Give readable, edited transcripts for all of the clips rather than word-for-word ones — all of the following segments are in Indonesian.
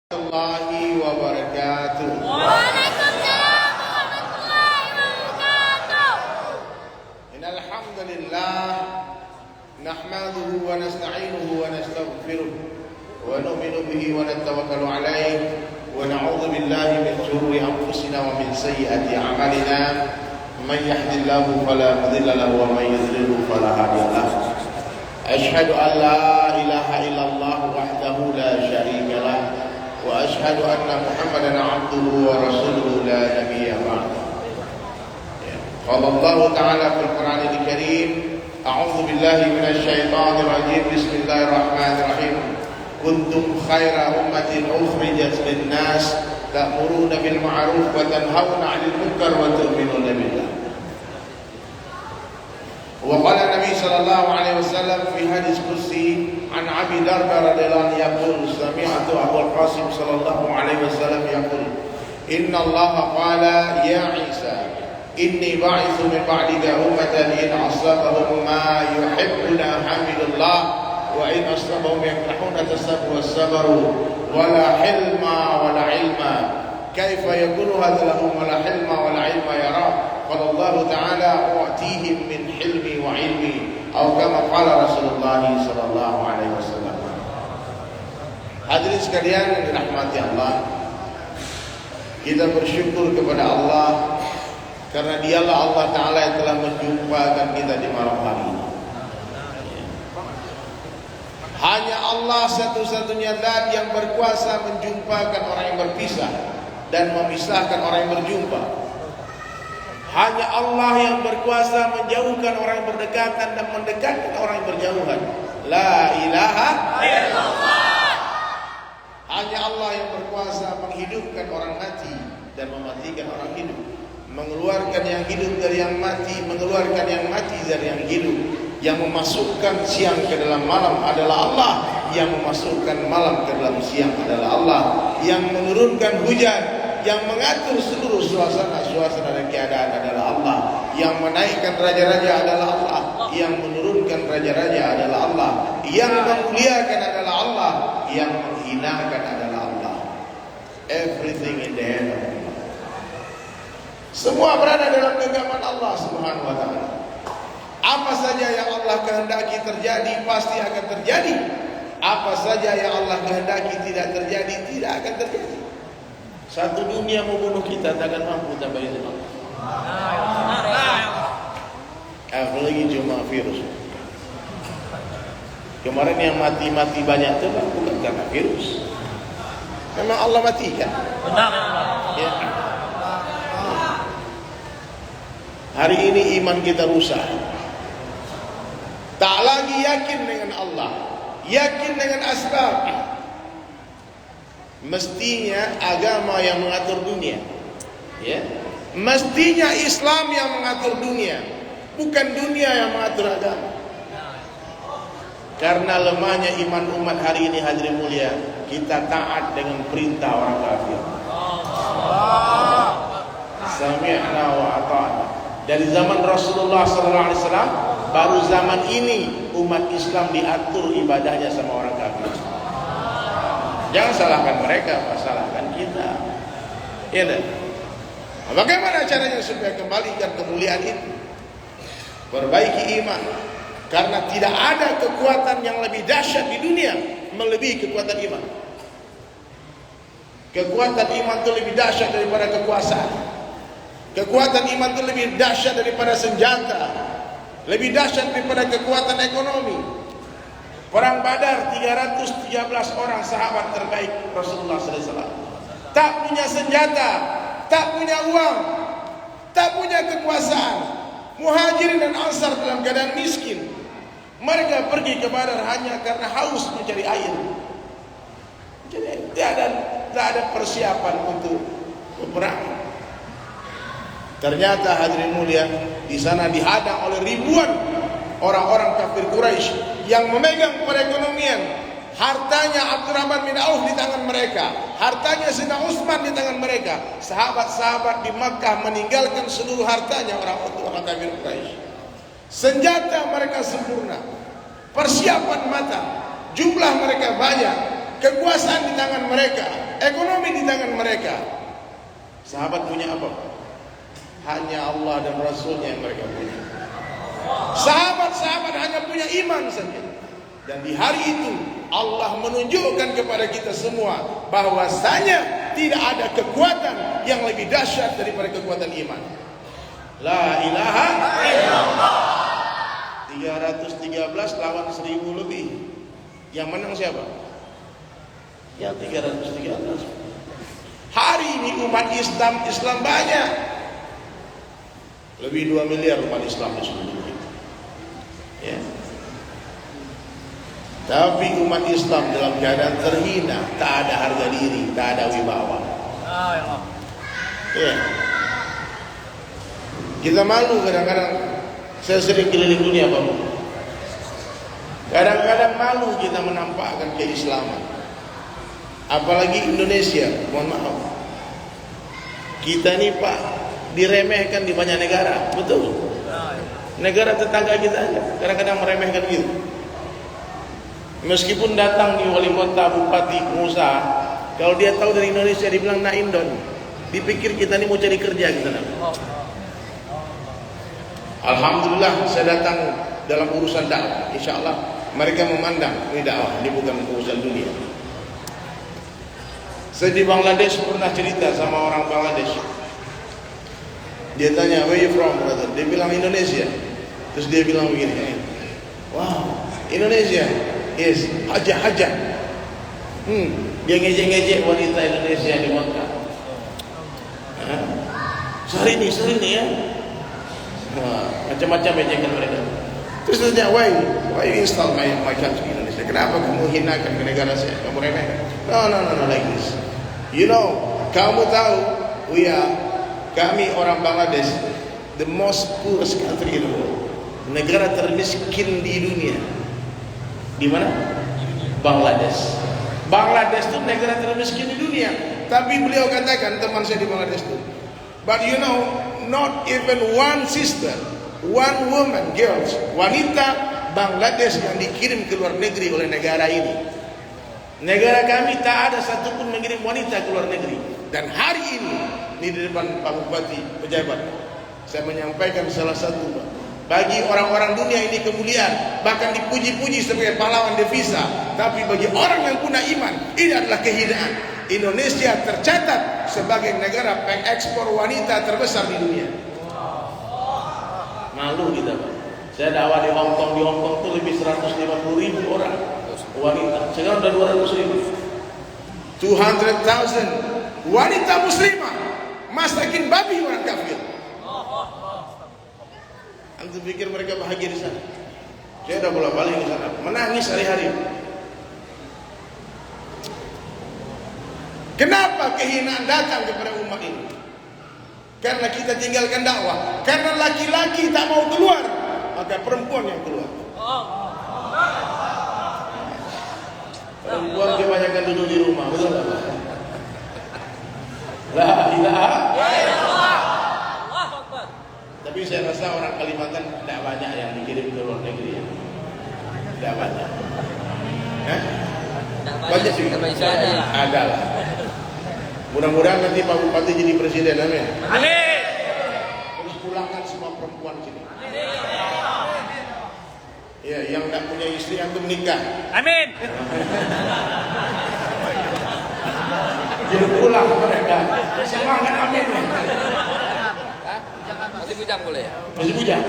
Warahmatullahi wabarakatuh. Waalaikumsalam warahmatullahi wabarakatuh. Innal hamdalillah nahmaduhu wa nasta'inuhu wa nastaghfiruh wa nu'minu bihi wa natawakkalu alayhi wa na'udzu billahi min shururi anfusina wa min sayyiati a'malina. Man yahdihillahu fala mudilla lahu wa man yudlilhu fala hadiya lahu. Asyhadu an la ilaha illallah wahdahu la syarika lah wa asyhadu anna Muhammadan abduhu wa rasuluhu la nabiyya ba'dahu. Qala Allah ta'ala fil Qur'anil Karim, a'udzu billahi minasy syaithanir rajim. Bismillahirrahmanirrahim. Kuntum khaira ummatin ukhrijat lin-nas ta'muruna bil ma'ruf wa tanhauna 'anil munkar wa tu'minuna billah. وقال النبي صلى الله عليه وسلم في حديث قدسي عن أبي درداء رضي الله عنه يقول سمعت أبو القاسم صلى الله عليه وسلم يقول إن الله قال يا عيسى إني باعث من بعدك أمة إن أصابهم ما يحبون حمد الله وإن أصابهم يفرحون تسبوا والصبروا ولا حلم ولا علم كيف يكون هذا لهم ولا حلم ولا علم يرى قال الله تعالى أعطيهم من حلمي وعلمي أو كما قال رسول الله صلى الله عليه وسلم. Hadirin sekalian yang dirahmati Allah, kita bersyukur kepada Allah karena dialah Allah Ta'ala yang telah menjumpakan kita di malam hari ini. Hanya Allah satu-satunya zat yang berkuasa menjumpakan orang yang berpisah dan memisahkan orang yang berjumpa. Hanya Allah yang berkuasa menjauhkan orang yang berdekatan dan mendekatkan orang yang berjauhan. La ilaha illallah. Hanya Allah yang berkuasa menghidupkan orang mati dan mematikan orang hidup, mengeluarkan yang hidup dari yang mati, mengeluarkan yang mati dari yang hidup. Yang memasukkan siang ke dalam malam adalah Allah, yang memasukkan malam ke dalam siang adalah Allah, yang menurunkan hujan, yang mengatur seluruh suasana dan keadaan adalah Allah, yang menaikkan raja-raja adalah Allah, yang menurunkan raja-raja adalah Allah, yang memuliakan adalah Allah, yang menghinakan adalah Allah. Everything in the hand of Allah. Semua berada dalam genggaman Allah Subhanahu wa ta'ala. Apa saja yang Allah kehendaki terjadi pasti akan terjadi. Apa saja yang Allah kehendaki tidak terjadi tidak akan terjadi. Satu dunia mau bunuh kita takkan mampu tanpa izin Allah. Apalagi cuma virus. Kemarin yang mati-mati banyak itu bukan karena virus. Memang Allah matikan. Benar. Ya. Hari ini iman kita rusak. Tak lagi yakin dengan Allah, yakin dengan asbab. Mestinya agama yang mengatur dunia, ya. Mestinya Islam yang mengatur dunia, bukan dunia yang mengatur agama. Karena lemahnya iman umat hari ini, hadirin mulia, kita taat dengan perintah orang kafir. Sami'na wa ata'na. Dari zaman Rasulullah SAW, baru zaman ini umat Islam diatur ibadahnya sama orang kafir. Jangan salahkan mereka, salahkan kita. Ya, bagaimana caranya supaya kembalikan kemuliaan itu? Perbaiki iman. Karena tidak ada kekuatan yang lebih dahsyat di dunia melebihi kekuatan iman. Kekuatan iman itu lebih dahsyat daripada kekuasaan. Kekuatan iman itu lebih dahsyat daripada senjata, lebih dahsyat daripada kekuatan ekonomi. Perang Badar 313 orang sahabat terbaik Rasulullah SAW. Tak punya senjata, tak punya uang, tak punya kekuasaan. Muhajirin dan Ansar dalam keadaan miskin. Mereka pergi ke Badar hanya karena haus mencari air. Jadi tidak ada persiapan untuk peperangan. Ternyata hadirin mulia, di sana dihadang oleh ribuan orang-orang kafir Quraisy yang memegang perekonomian. Hartanya Abdurrahman bin Auf di tangan mereka, hartanya Sayyidina Utsman di tangan mereka. Sahabat-sahabat di Makkah meninggalkan seluruh hartanya orang kafir Quraisy. Senjata mereka sempurna, persiapan matang, jumlah mereka banyak, kekuasaan di tangan mereka, ekonomi di tangan mereka. Sahabat punya apa? Hanya Allah dan Rasulnya yang mereka punya. Sahabat-sahabat hanya punya iman saja. Dan di hari itu Allah menunjukkan kepada kita semua bahwasanya tidak ada kekuatan yang lebih dahsyat daripada kekuatan iman. La ilaha illallah. 313 lawan 1000 lebih. Yang menang siapa? Ya 313. Hari ini umat Islam banyak. Lebih 2 miliar umat Islam di seluruh dunia. Ya. Tapi umat Islam dalam keadaan terhina, tak ada harga diri, tak ada wibawa. Ya. Kita malu kadang-kadang. Saya sering keliling dunia, Pak. Kadang-kadang malu kita menampakkan keislaman. Apalagi Indonesia, mohon maaf. Kita ini Pak diremehkan di banyak negara, betul. Negara tetangga kita aja kadang-kadang meremehkan gitu. Meskipun datang di wali kota, bupati, pengusaha, kalau dia tahu dari Indonesia dibilang na Indon, dipikir kita ini mau cari kerja gitu. Alhamdulillah saya datang dalam urusan dakwah. Insya Allah mereka memandang ini dakwah, ini bukan urusan dunia. Saya di Bangladesh pernah cerita sama orang Bangladesh. Dia tanya, where you from, brother? Dia bilang Indonesia. Terus dia bilang begini, wow, Indonesia, yes, hajah. Dia ngejek-ngejek wanita Indonesia di Makkah. Sehari ini ya. Macam-macam ejekan mereka. Terus dia tanya, why you install my country Indonesia? Kenapa kamu hinakan ke negara saya? Kamu remehkan? No, like this. You know, kamu tahu, kami orang Bangladesh, the most poorest country in the world. Negara termiskin di dunia. Di mana? Bangladesh. Bangladesh itu negara termiskin di dunia. Tapi beliau katakan, teman saya di Bangladesh itu, but you know, not even one sister, one woman, girls, wanita Bangladesh yang dikirim ke luar negeri oleh negara ini. Negara kami tak ada satupun mengirim wanita ke luar negeri. Dan hari ini di depan Pak Bupati pejabat, saya menyampaikan salah satu, bagi orang-orang dunia ini kemuliaan, bahkan dipuji-puji sebagai pahlawan devisa. Tapi bagi orang yang punya iman, ini adalah kehinaan. Indonesia tercatat sebagai negara pengekspor wanita terbesar di dunia. Malu kita, Pak. Saya dakwah di Hong Kong tuh lebih 150.000 orang wanita. Sekarang udah 200.000. 200,000 wanita muslimah masakin babi orang kafir. Antum pikir mereka bahagia di sana? Saya udah bolak-balik ke sana, menangis hari-hari. Kenapa kehinaan datang kepada umat ini? Karena kita tinggalkan dakwah. Karena laki-laki tak mau keluar, maka perempuan yang keluar. Perempuan kebanyakan duduk di rumah, betul tak? La ilaha illallah. Tapi saya rasa orang Kalimantan tidak banyak yang dikirim ke luar negeri. Tidak banyak. Banyak sih. Ada lah. Mudah-mudahan nanti Pak Bupati jadi presiden, amin. Amin. Terus pulangkan semua perempuan sini. Ya, yang tidak punya istri antum nikah. Amin. Jadi pulang mereka. Semangat, amin. Masih bujang boleh ya? Masih bujang.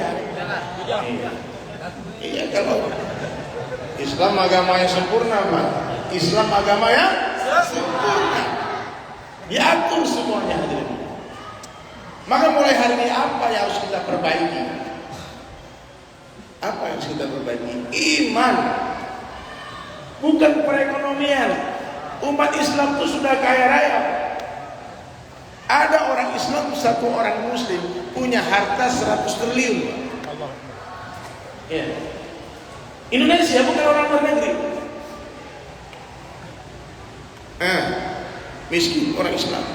Iya, kalau Islam agama yang sempurna, Pak. Islam agama yang sempurna. Diatur semuanya, hadirin. Maka mulai hari ini apa yang harus kita perbaiki? Apa yang harus kita perbaiki? Iman, bukan perekonomian. Umat Islam itu sudah kaya raya. Ada orang Islam, satu orang Muslim punya harta 100 triliun. Ya. Indonesia bukan orang luar negeri. Miskin orang Islam.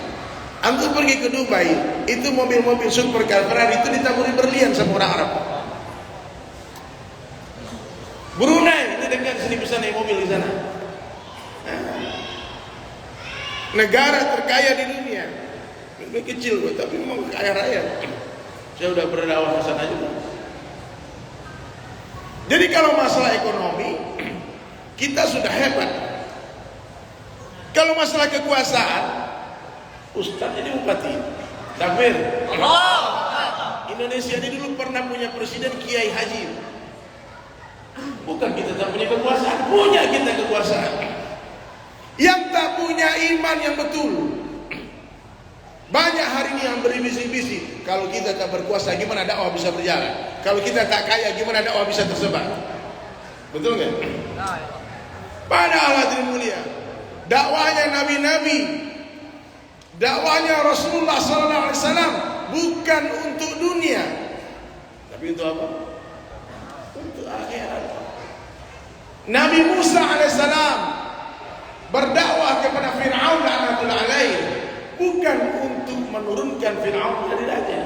Antum pergi ke Dubai, itu mobil-mobil supercar Ferrari itu ditaburi berlian sama orang Arab. Brunei itu dekat sini bisa naik mobil di sana. negara terkaya di dunia. Ini kecil kok, tapi memang kaya raya. Saya udah berdakwah ke sana juga. Jadi kalau masalah ekonomi kita sudah hebat. Kalau masalah kekuasaan, Ustaz ini bupati, takbir. Indonesia ini dulu pernah punya presiden Kiai Haji. Bukan kita tak punya kekuasaan, punya kita kekuasaan. Yang tak punya iman yang betul. Banyak hari ini yang berbisik-bisik, kalau kita tak berkuasa gimana dakwah bisa berjalan? Kalau kita tak kaya gimana dakwah bisa tersebar? Betul nggak? Padahal hadirin mulia, dakwahnya nabi-nabi, dakwahnya Rasulullah SAW bukan untuk dunia, tapi untuk apa? Untuk akhirat. Nabi Musa alaihissalam berdakwah kepada Fir'aun laknatullah alaih, bukan untuk menurunkan Fir'aun dari raja.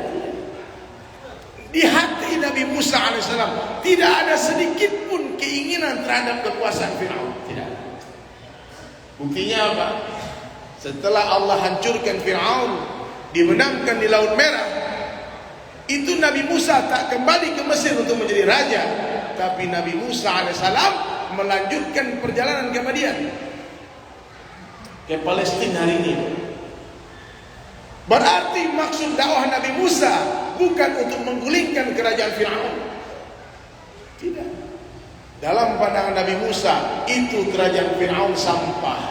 Di hati Nabi Musa alaihissalam tidak ada sedikit pun keinginan terhadap kekuasaan Fir'aun. Tidak. Buktinya apa? Setelah Allah hancurkan Fir'aun, dimenangkan di Laut Merah, itu Nabi Musa tak kembali ke Mesir untuk menjadi raja, tapi Nabi Musa alaihissalam melanjutkan perjalanan ke Madian, ke Palestina hari ini. Berarti maksud dakwah Nabi Musa bukan untuk menggulingkan kerajaan Fir'aun. Tidak. Dalam pandangan Nabi Musa, itu kerajaan Fir'aun sampah,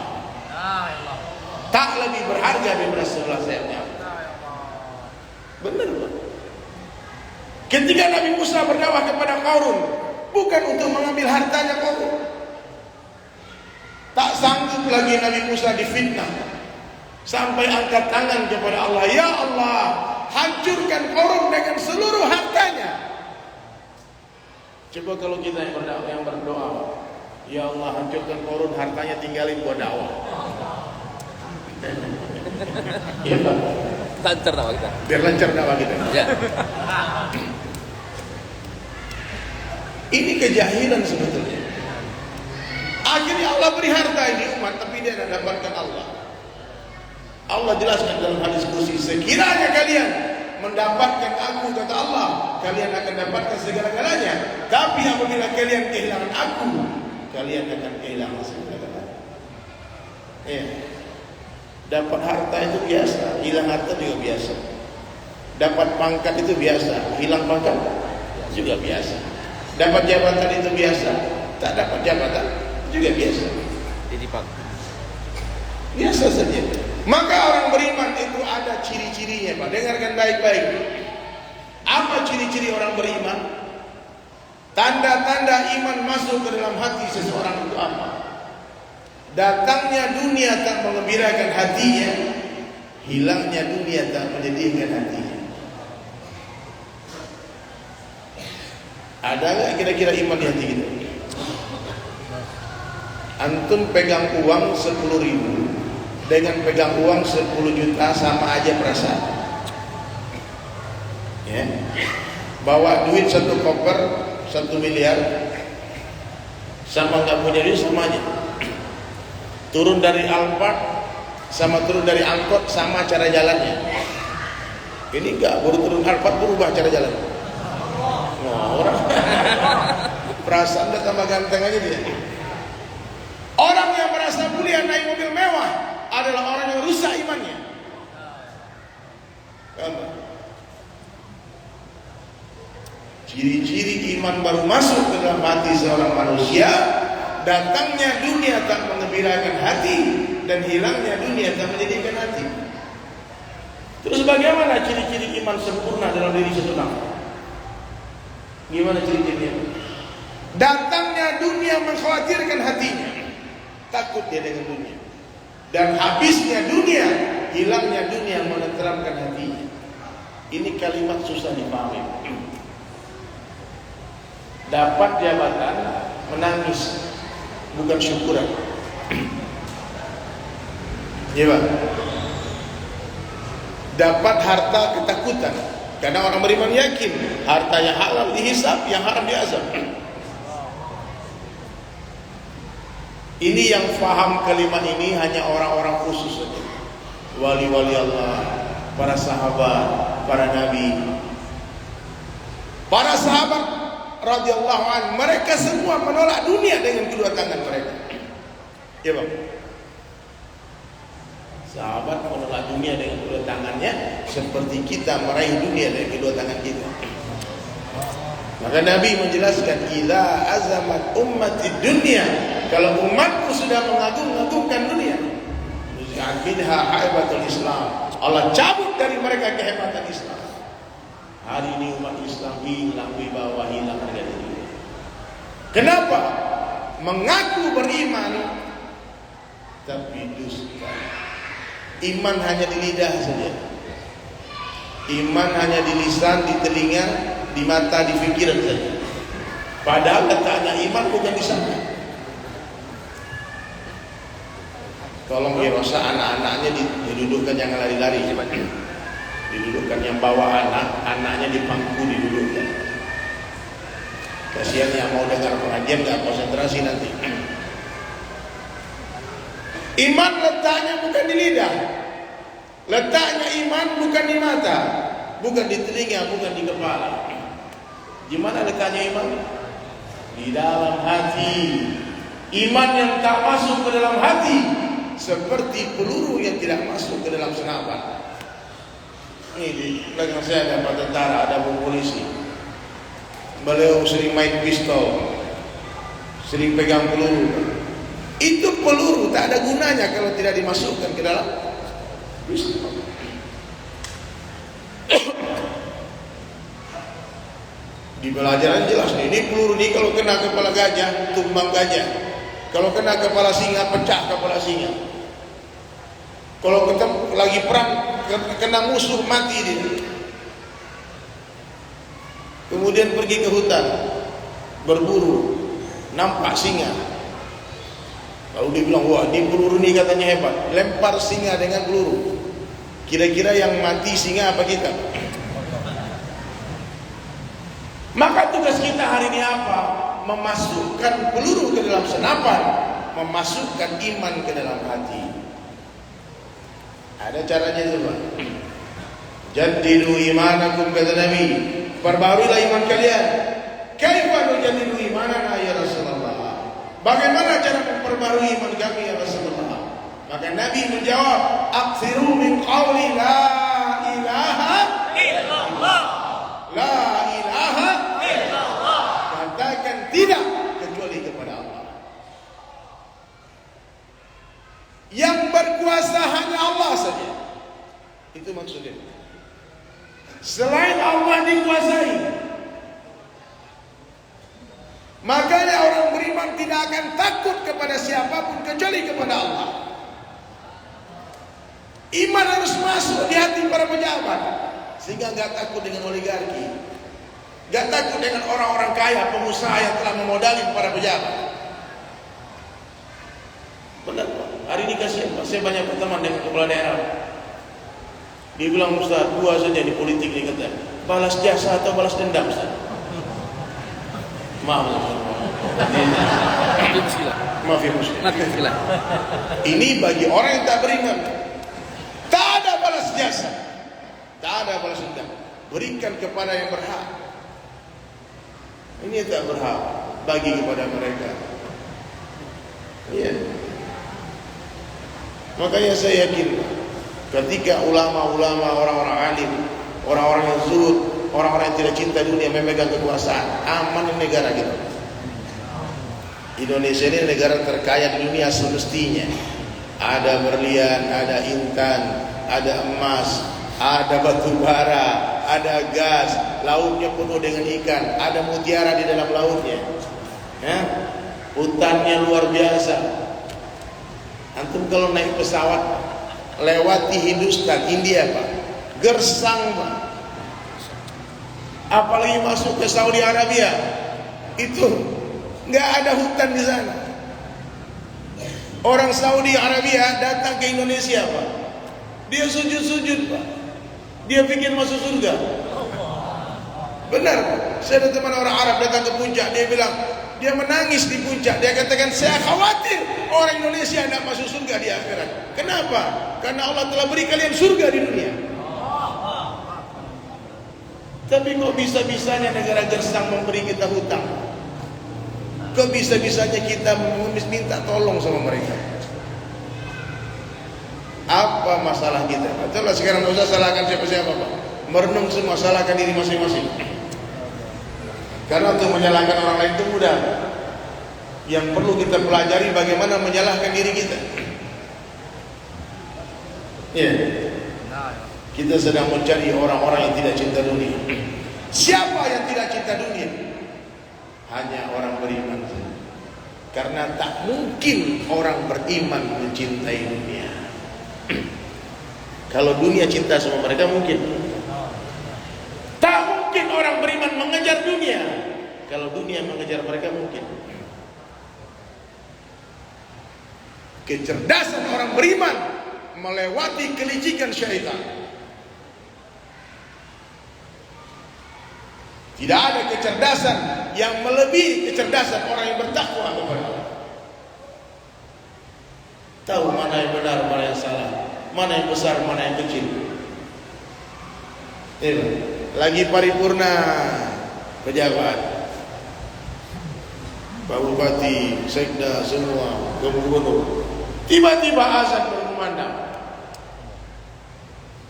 tak lebih berharga daripada sebelah sayapnya. Benar, Pak. Ketika Nabi Musa berdakwah kepada Qarun, bukan untuk mengambil hartanya Qarun. Tak sanggup lagi Nabi Musa difitnah, sampai angkat tangan kepada Allah, ya Allah, hancurkan Qarun dengan seluruh hartanya. Coba kalau kita yang berdoa, ya Allah, hancurkan Qarun, hartanya tinggalin buat dakwah. Iya, Pak. Lancar dakwah kita. Biar lancar dakwah kita. Ya. Ini kejahilan sebetulnya. Akhirnya Allah beri harta ini umat, tapi dia tidak dapatkan Allah. Allah jelaskan dalam hadis kursi, sekiranya kalian mendapatkan aku, kata Allah, kalian akan dapatkan segala-galanya. Tapi apabila kalian kehilangan aku, kalian akan kehilangan segala-galanya. Dapat harta itu biasa, hilang harta juga biasa. Dapat pangkat itu biasa, hilang pangkat juga biasa. Dapat jabatan itu biasa, tak dapat jabatan juga biasa. Jadi Pak, biasa saja. Maka orang beriman itu ada ciri-cirinya, Pak. Dengarkan baik-baik. Apa ciri-ciri orang beriman? Tanda-tanda iman masuk ke dalam hati seseorang itu apa? Datangnya dunia tak mengembirakan hatinya, hilangnya dunia tak menyedihkan hatinya. Ada nggak kira-kira iman di hati kita? Antum pegang uang 10.000 dengan pegang uang 10 juta sama aja perasaan. Ya. Bawa duit 1 koper 1 miliar sama nggak punya duit sama aja. Turun dari Alphard sama turun dari angkot sama cara jalannya. Ini enggak, baru turun Alphard berubah cara jalan. Nah, orang perasaan udah tambah ganteng aja dia. Orang yang merasa mulia naik mobil mewah adalah orang yang rusak imannya. Ciri-ciri iman baru masuk ke dalam hati seorang manusia, datangnya dunia tak mengembirakan hati dan hilangnya dunia tak menjadikan hati. Terus bagaimana ciri-ciri iman sempurna dalam diri seseorang? Gimana ciri-cirinya? Datangnya dunia mengkhawatirkan hatinya, takut dia dengan dunia. Dan habisnya dunia, hilangnya dunia menenteramkan hatinya. Ini kalimat susah dipahami. Dapat jabatan, menangis, bukan syukuran. Ya, Pak. Dapat harta, ketakutan. Karena orang beriman yakin hartanya halal dihisab, yang haram diazab. Ini yang faham kalimat ini hanya orang-orang khusus saja. wali-wali Allah, para sahabat, para nabi, para sahabat radhiyallahu anhu, mereka semua menolak dunia dengan kedua tangan mereka. Ya bang, sahabat menolak dunia dengan kedua tangannya seperti kita meraih dunia dengan kedua tangan kita. Maka Nabi menjelaskan, idza azamat ummati dunya, kalau umatku sudah mengagung-agungkan dunia, nuzi'at minha haibatul Islam, Allah cabut dari mereka kehebatan Islam. Hari ini umat Islam hilang wibawa, hilang harga diri. Kenapa? Mengaku beriman tapi dusta. Iman hanya di lidah saja. Iman hanya di lisan, di telinga, di mata, di pikiran saja. Padahal letaknya iman bukan di sana. Tolong dirosa anak-anaknya didudukkan, jangan lari-lari. Didudukkan, yang bawa anaknya di bangku didudukkan. Kasihan yang mau dengar pengajian gak konsentrasi nanti. Iman letaknya bukan di lidah. Letaknya iman bukan di mata, bukan di telinga, bukan di kepala. Di mana letaknya iman? Di dalam hati. Iman yang tak masuk ke dalam hati seperti peluru yang tidak masuk ke dalam senapan. Ini di belakang saya ada Pak Tentara, ada Bu Polisi. Beliau sering main pistol, sering pegang peluru. Itu peluru tak ada gunanya kalau tidak dimasukkan ke dalam pistol. Di pelajaran jelas nih, ini peluru ini kalau kena kepala gajah, tumbang gajah. Kalau kena kepala singa, pecah kepala singa. Kalau kita lagi perang, kena musuh, mati dia. Kemudian pergi ke hutan, berburu, nampak singa. Lalu dia bilang, wah ini peluru ini katanya hebat. Lempar singa dengan peluru. Kira-kira yang mati singa apa kita? Maka tugas kita hari ini apa? Memasukkan peluru ke dalam senapan, memasukkan iman ke dalam hati. Ada caranya itu, Pak. Jaddidu imanakum, kata Nabi, perbaruilah iman kalian. Kaifa nujaddidu imanana ya Rasulullah? Bagaimana cara memperbarui iman kami ya Rasulullah? Maka Nabi menjawab, aksiru min qawli la ilaha illallah. La ilaha illallah. Katakan tidak kecuali kepada Allah. Yang berkuasa hanya Allah saja. Itu maksudnya. Selain Allah dikuasai. Makanya orang beriman tidak akan takut kepada siapapun kecuali kepada Allah. Iman harus masuk di hati para pejabat, sehingga nggak takut dengan oligarki, nggak takut dengan orang-orang kaya, pengusaha yang telah memodali para pejabat. Benar Pak. Hari ini kasihan Pak, saya banyak berteman dengan kepala daerah. Dia bilang, Ustaz, dua saja di politik ini, kata, balas jasa atau balas dendam, Ustaz? Maaf ya Muslim. Ini bagi orang yang tak beriman. Tak ada balas jasa, tak ada balas dendam. Berikan kepada yang berhak. Ini yang tak berhak, bagi kepada mereka. Iya. Makanya saya yakin, ketika ulama-ulama, orang-orang alim, orang-orang yang zuhud, orang-orang yang tidak cinta dunia memegang kekuasaan, aman di negara kita. Indonesia ini negara terkaya di dunia semestinya. Ada berlian, ada intan, ada emas, ada batu bara, ada gas, lautnya penuh dengan ikan, ada mutiara di dalam lautnya. Ya? Hutannya luar biasa. Antum kalau naik pesawat lewati Hindustan, India Pak, gersang Pak. Apalagi masuk ke Saudi Arabia, itu nggak ada hutan di sana. Orang Saudi Arabia datang ke Indonesia Pak, dia sujud-sujud Pak, dia pikir masuk surga. Benar Pak. Saya ada teman orang Arab datang ke puncak, dia bilang, Dia menangis di puncak. Dia katakan, saya khawatir orang Indonesia tidak masuk surga di akhirat. Kenapa? Karena Allah telah beri kalian surga di dunia. Tapi kok bisa-bisanya negara gersang memberi kita hutang? Kok bisa-bisanya kita minta tolong sama mereka? Apa masalah kita? Itulah sekarang tidak usah salahkan siapa-siapa, Pak. Merenung semua, salahkan diri masing-masing. Karena untuk menyalahkan orang lain itu mudah. Yang perlu kita pelajari bagaimana menyalahkan diri kita. Ya. Kita sedang mencari orang-orang yang tidak cinta dunia. Siapa yang tidak cinta dunia? Hanya orang beriman. Karena tak mungkin orang beriman mencintai dunia. Kalau dunia cinta sama mereka mungkin. Tak mungkin orang beriman mengejar dunia. Kalau dunia mengejar mereka mungkin. Kecerdasan orang beriman melewati kelicikan syaitan. Tidak ada kecerdasan yang melebihi kecerdasan orang yang bertakwa kepada Allah. Tahu mana yang benar, mana yang salah, mana yang besar, mana yang kecil. Lagi paripurna pejabat, Pak Bupati, Sekda, semua gubernur. Tiba-tiba azan berkumandang.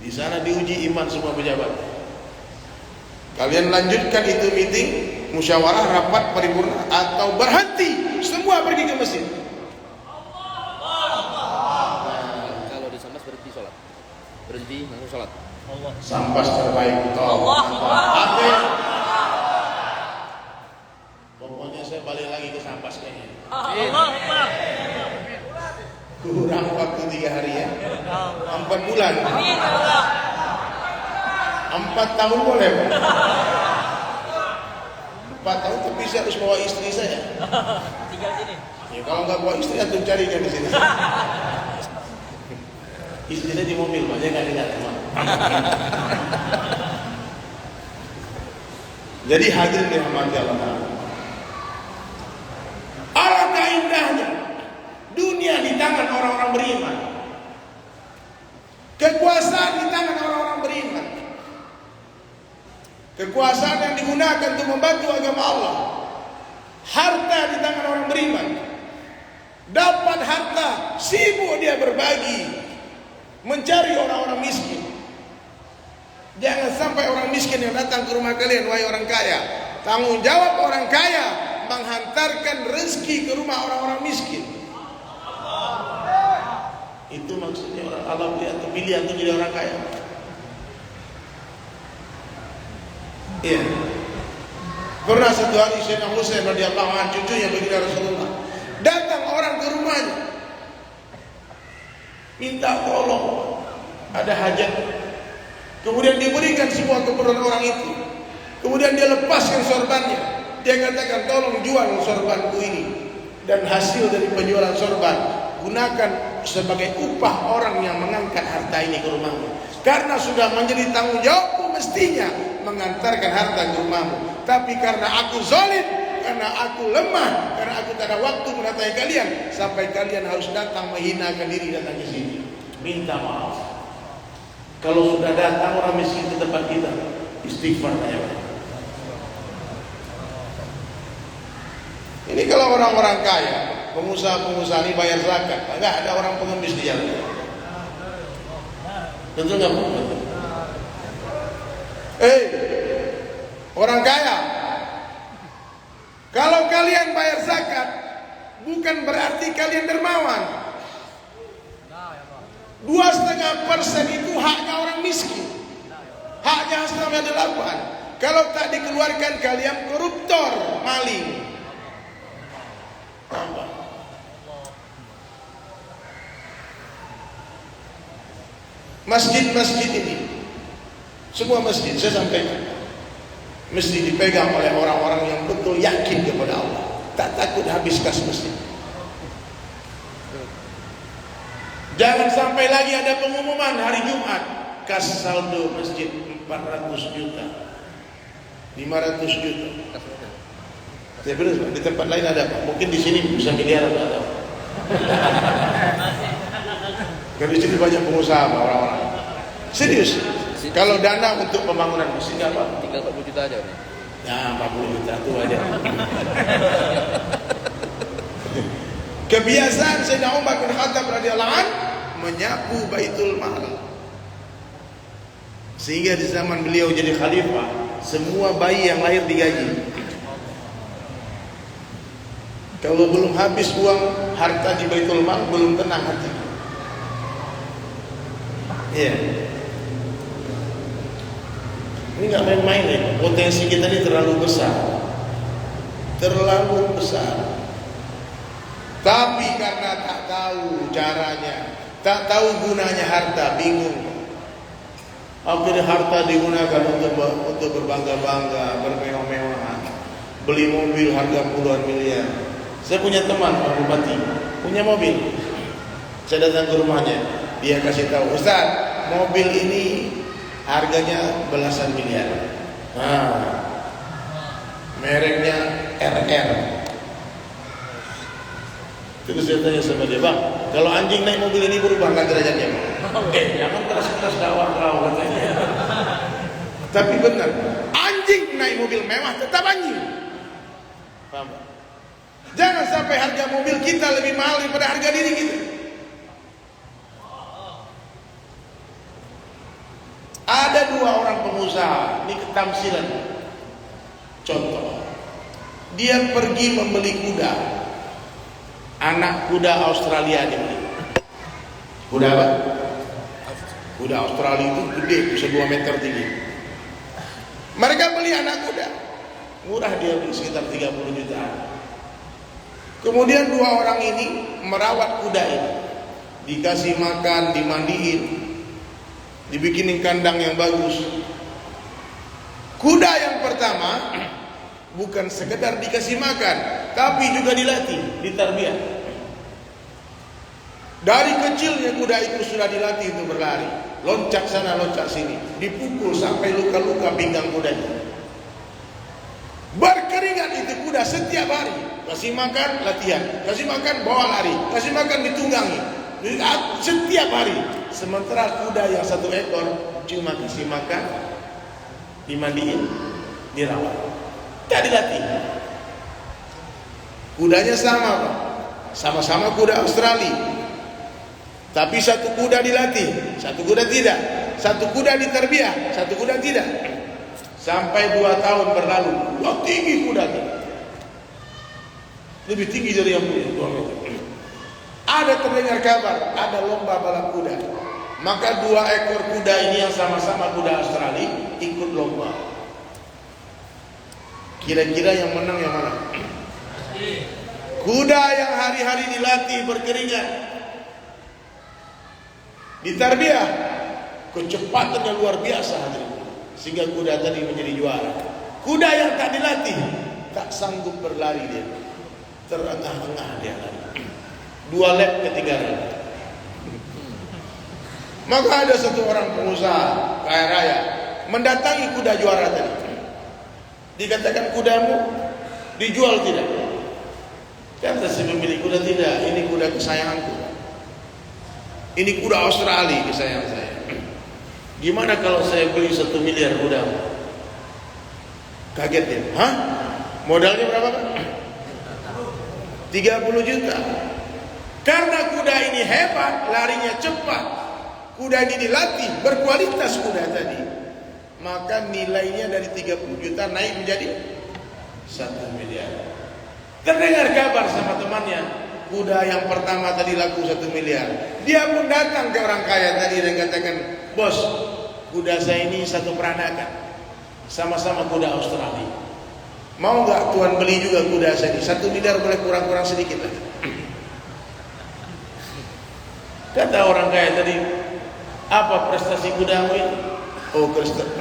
Di sana diuji iman semua pejabat. Kalian lanjutkan itu meeting, musyawarah, rapat, paripurna, atau berhenti, semua pergi ke masjid. Kalau di Sambas berhenti sholat, berhenti langsung sholat. Sambas terbaik. Pokoknya saya balik lagi ke Sambas kayaknya. Kurang waktu 3 hari ya, 4 bulan. 4 tahun boleh, Pak? 4 tahun tapi saya harus bawa istri saya. Tinggal sini. Ya kalau nggak bawa istri, antum carikan di sini. Istrinya di mobil, Pak. Dia nggak dengar, teman. Jadi hadirin dirahmati Allah. Alangkah indahnya dunia di tangan orang-orang beriman. Kekuasaan di tangan orang-orang beriman. Kekuasaan yang digunakan untuk membantu agama Allah. Harta di tangan orang beriman. Dapat harta, sibuk dia berbagi, mencari orang-orang miskin. Jangan sampai orang miskin yang datang ke rumah kalian, wahai orang kaya. Tanggung jawab orang kaya menghantarkan rezeki ke rumah orang-orang miskin. Itu maksudnya orang Allah pilih untuk jadi orang kaya. Iya. Pernah satu hari Sayyidina Husain radhiyallahu anhu, cucunya baginda Rasulullah, datang orang ke rumahnya, minta tolong, ada hajat. Kemudian diberikan semua keperluan orang itu. Kemudian dia lepaskan sorbannya. Dia katakan, tolong jual sorbanku ini, dan hasil dari penjualan sorban gunakan sebagai upah orang yang mengangkat harta ini ke rumahmu. Karena sudah menjadi tanggung jawabku mestinya mengantarkan harta ke rumahmu. Tapi karena aku zalim, karena aku lemah, karena aku tak ada waktu mendatangi kalian, sampai kalian harus datang menghinakan diri datang ke sini. Minta maaf. Kalau sudah datang orang miskin ke tempat kita, istighfar banyak. Ini kalau orang-orang kaya, pengusaha-pengusaha ini bayar zakat, enggak ada orang pengemis di jalan. Betul nggak? Orang kaya, kalau kalian bayar zakat, bukan berarti kalian dermawan. 2,5% itu haknya orang miskin. Haknya Asnamnya 8. Kalau tak dikeluarkan, kalian koruptor, maling. Tambah. Masjid-masjid ini, semua masjid saya sampaikan, mesti dipegang oleh orang-orang yang betul yakin kepada Allah, tak takut habis kas masjid. Jangan sampai lagi ada pengumuman hari Jumat, kas saldo masjid 400 juta, 500 juta, Serius, di tempat lain ada Pak. Mungkin di sini bisa miliaran ada. Karena di sini banyak pengusaha Pak, orang-orang. Serius. Kalau dana untuk pembangunan di sini apa? Tinggal 40 juta aja. Nah, 40 juta itu aja. Kebiasaan Sayyidina Umar bin Khattab radhiyallahu anhu menyapu Baitul Mal. Sehingga di zaman beliau jadi khalifah, semua bayi yang lahir digaji. Kalau belum habis uang harta di Baitul Mal, belum tenang hati. Iya. Ini nggak main-main ya. Potensi kita ini terlalu besar, terlalu besar. Tapi karena tak tahu caranya, tak tahu gunanya harta, bingung. Akhirnya harta digunakan untuk berbangga-bangga, bermewah-mewahan, beli mobil harga puluhan miliar. Saya punya teman Pak Bupati, punya mobil. Saya datang ke rumahnya, dia kasih tahu, Ustaz, mobil ini harganya belasan miliar. Nah, mereknya RR. Terus saya tanya sama dia, Bang, kalau anjing naik mobil ini berubah nggak derajatnya, Bang? Jangan keras-keras dakwah kau, katanya. Tapi benar, anjing naik mobil mewah tetap anjing. Paham? Jangan sampai harga mobil kita lebih mahal daripada harga diri kita. Ada dua orang pengusaha, ini ketamsilan. Contoh, dia pergi membeli kuda. Anak kuda Australia dia beli. Kuda apa? Kuda Australia itu gede, bisa 2 meter tinggi. Mereka beli anak kuda. Murah dia beli sekitar 30 juta. Kemudian dua orang ini merawat kuda ini. Dikasih makan, dimandiin, dibikinin kandang yang bagus. Kuda yang pertama bukan sekedar dikasih makan, tapi juga dilatih, ditarbiyah. Dari kecilnya kuda itu sudah dilatih untuk berlari, loncat sana, loncat sini, dipukul sampai luka-luka pinggang kudanya. Berkeringat itu kuda setiap hari, kasih makan, latihan, kasih makan, bawa lari, kasih makan, ditunggangi, setiap hari. Sementara kuda yang 1 ekor cuma kasih makan, dimandiin, dirawat, tak dilatih. Kudanya sama Pak, sama-sama kuda Australia, tapi satu kuda dilatih, satu kuda tidak. Satu kuda ditarbiyah, satu kuda tidak. Sampai 2 tahun berlalu, wah tinggi kuda itu, lebih tinggi dari yang punya 2 meter. Ada terdengar kabar, ada lomba balap kuda. Maka 2 ekor kuda ini yang sama-sama kuda Australia ikut lomba. Kira-kira yang menang yang mana? Kuda yang hari-hari dilatih berkeringat, ditarbiyah, kecepatannya luar biasa, sehingga kuda tadi menjadi juara. Kuda yang tak dilatih tak sanggup berlari, dia terengah-engah dia lari. 2 lap ketinggalan. Maka ada satu orang pengusaha kaya raya mendatangi kuda juara tadi. Dikatakan, kudamu dijual tidak? Kata si pemilik kuda, tidak, ini kuda kesayanganku. Ini kuda Australia kesayangan saya. Gimana kalau saya beli 1 miliar kudamu? Kaget dia. Hah? Modalnya berapa Pak? 30 juta. Karena kuda ini hebat, larinya cepat, kuda ini dilatih, berkualitas kuda tadi, maka nilainya dari 30 juta naik menjadi 1 miliar. Terdengar kabar sama temannya, kuda yang pertama tadi laku 1 miliar. Dia pun datang ke orang kaya tadi dan katakan, bos, kuda saya ini satu peranakan, sama-sama kuda Australia. Mau nggak tuan beli juga kuda saya ini? 1 miliar boleh kurang-kurang sedikit lah. Kata orang kaya tadi, apa prestasi kudamu ini? Oh,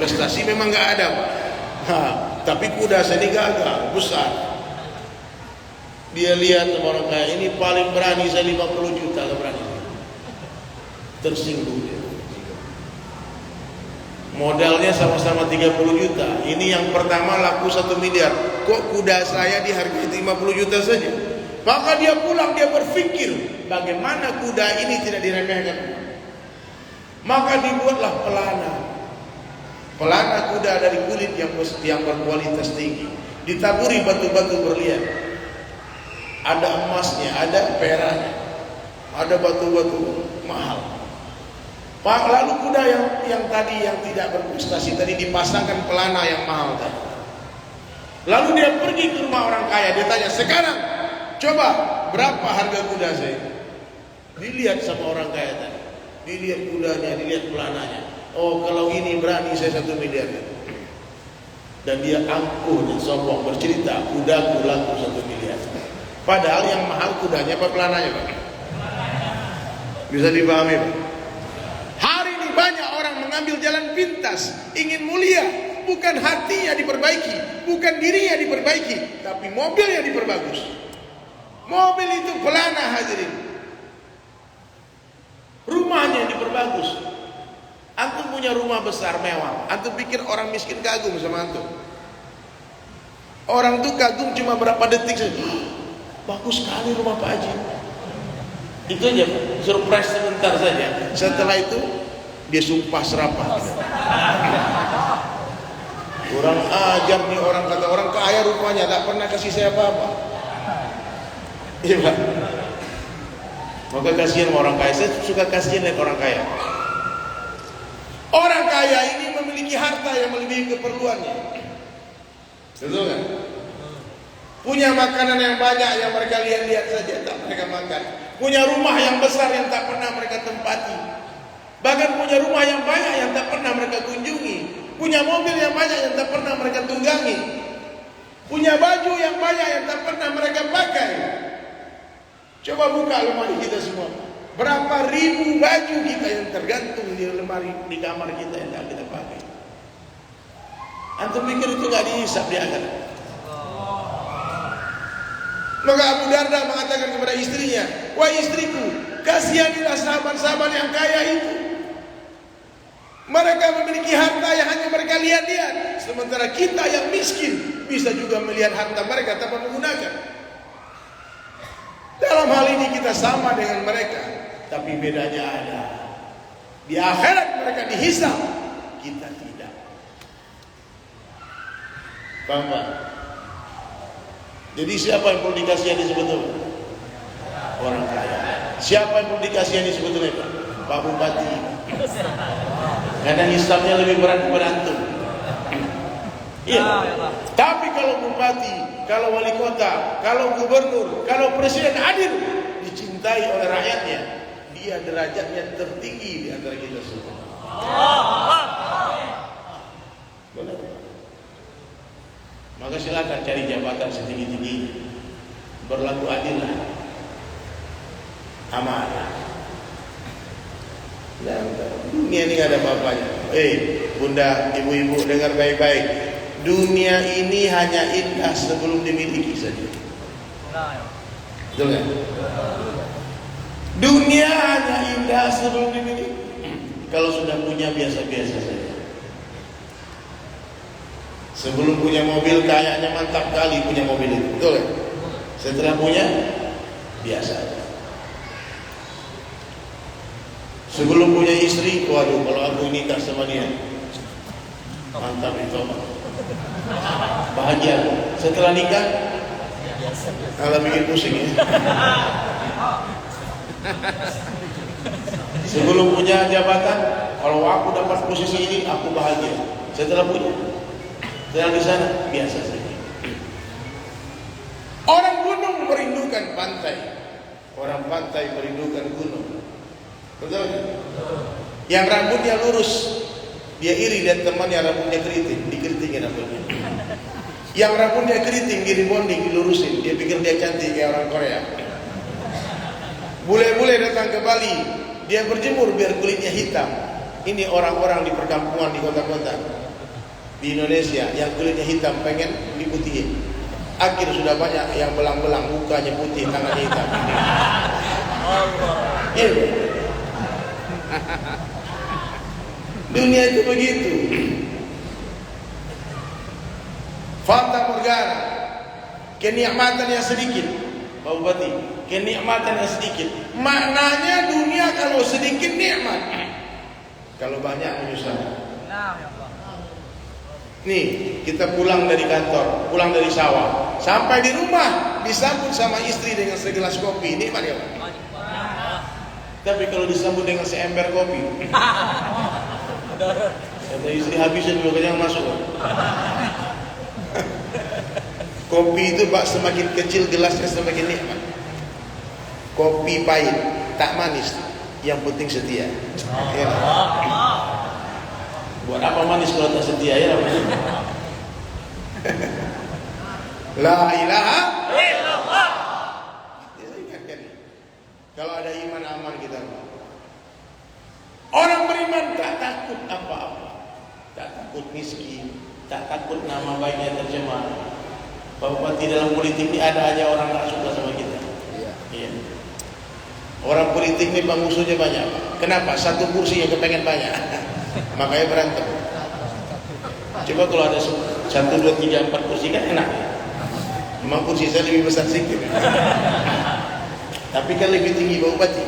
prestasi memang nggak ada Pak. Tapi kuda saya ini gagah, besar. Dia lihat sama orang kaya, ini paling berani, saya 50 juta lah berani. Tersinggung dia. Modalnya sama-sama 30 juta. Ini yang pertama laku 1 miliar. Kok kuda saya dihargai 50 juta saja? Maka dia pulang, dia berpikir, bagaimana kuda ini tidak diremehkan. Maka dibuatlah pelana. Pelana kuda dari kulit yang berkualitas tinggi, ditaburi batu-batu berlian. Ada emasnya, ada peraknya, ada batu-batu mahal. Lalu kuda yang tadi yang tidak berprestasi tadi dipasangkan pelana yang mahal tadi. Lalu dia pergi ke rumah orang kaya, dia tanya, sekarang coba berapa harga kuda saya? Dilihat sama orang kaya tadi, dilihat kudanya, dilihat pelananya. Oh, kalau ini berani saya 1 miliar. Dan dia angkuh dan sombong bercerita, kudaku laku 1 miliar. Padahal yang mahal kudanya apa pelananya, Pak? Bisa dipahami, Pak? Hari ini banyak orang mengambil jalan pintas, ingin mulia, bukan hatinya diperbaiki, bukan dirinya diperbaiki, tapi mobilnya diperbagus. Mobil itu pelana, hadirin. Rumahnya diperbagus. Antum punya rumah besar mewah, antum pikir orang miskin kagum sama antum? Orang tuh kagum cuma berapa detik saja. Bagus sekali rumah Pak Haji. Itu aja, surprise sebentar saja. Setelah itu dia sumpah serapah. Kurang ajar nih orang, kata orang kaya rupanya, tak pernah kasih saya apa-apa. Iya Pak. Maka kasihan orang kaya. Saya suka kasihan dengan orang kaya. Orang kaya ini memiliki harta yang melebihi keperluannya. Betul kan? Punya makanan yang banyak yang mereka lihat-lihat saja tak mereka makan. Punya rumah yang besar yang tak pernah mereka tempati. Bahkan punya rumah yang banyak yang tak pernah mereka kunjungi. Punya mobil yang banyak yang tak pernah mereka tunggangi. Punya baju yang banyak yang tak pernah mereka pakai. Coba buka lemari kita semua. Berapa ribu baju kita yang tergantung di lemari di kamar kita yang tidak kita pakai. Antum pikir itu gak dihisap di akhirat? Maka Abu Darda mengatakan kepada istrinya, wahai istriku, kasihanilah sahabat-sahabat yang kaya itu. Mereka memiliki harta yang hanya mereka lihat-lihat, sementara kita yang miskin bisa juga melihat harta mereka tanpa menggunakan. Dalam hal ini kita sama dengan mereka, tapi bedanya ada. Di akhirat mereka dihisab, kita tidak. Paham Pak? Jadi siapa yang perlu dikasihani sebetulnya? Orang kaya. Siapa yang perlu dikasihani sebetulnya, Pak? Pak Bupati. Karena hisabnya lebih berat kepada antum. Iya. Tapi kalau bupati, kalau wali kota, kalau gubernur, kalau presiden adil, dicintai oleh rakyatnya, dia derajatnya tertinggi di antara kita semua. Benar. Maka silakan cari jabatan setinggi-tinggi, berlaku adillah, amanah. Dan dunia ini gak ada apa-apanya. Bunda, ibu-ibu dengar baik-baik. Dunia ini hanya indah sebelum dimiliki saja. Betul kan? Dunia hanya indah sebelum dimiliki. Kalau sudah punya biasa-biasa saja. Sebelum punya mobil kayaknya mantap kali punya mobil itu, betul kan? Setelah punya biasa. Sebelum punya istri, waduh kalau aku nikah sama dia mantap itu, bahagia. Setelah nikah malah bikin pusing ya. Sebelum punya jabatan, kalau aku dapat posisi ini aku bahagia. Setelah punya, setelah di sana biasa saja. Orang gunung merindukan pantai, orang pantai merindukan gunung. Betul? Yang rambutnya lurus, dia iri lihat temannya rambutnya keriting, dikeritingin rambutnya. Yang rambutnya keriting, di rebonding, dilurusin, dia pikir dia cantik kayak orang Korea. Bule-bule datang ke Bali, dia berjemur biar kulitnya hitam. Ini orang-orang di perkampungan di kota-kota di Indonesia yang kulitnya hitam pengen diputihin. Akhir sudah banyak yang belang-belang, mukanya putih, tangannya hitam. Dunia itu begitu. Fata morgana, kenikmatan yang sedikit. Pak Bupati, kenikmatan yang sedikit. Maknanya dunia kalau sedikit nikmat, kalau banyak menyusahkan. Nih, kita pulang dari kantor, pulang dari sawah, sampai di rumah disambut sama istri dengan segelas kopi, nikmat ya Pak? Tapi kalau disambut dengan seember kopi, kata istri habisin dulu, jangan masuk. Kopi itu Pak semakin kecil gelasnya semakin nikmat. Kopi pahit, tak manis, yang penting setia. Ya. Buat apa manis kalau tak setia ya? La ilaha illallah. Ingatkan, kalau ada iman aman kita. Orang beriman tak takut apa-apa, tak takut miskin, tak takut nama baiknya tercemar. Pak Bupati, dalam politik ini ada aja orang tak suka sama kita. Iya. Orang politik ini musuhnya banyak. Kenapa? Satu kursi yang kepengen banyak. Makanya berantem. Coba kalau ada 1, 2, 3, 4 kursi kan enak. Memang kursi saya lebih besar sedikit. Tapi kan lebih tinggi Pak Bupati.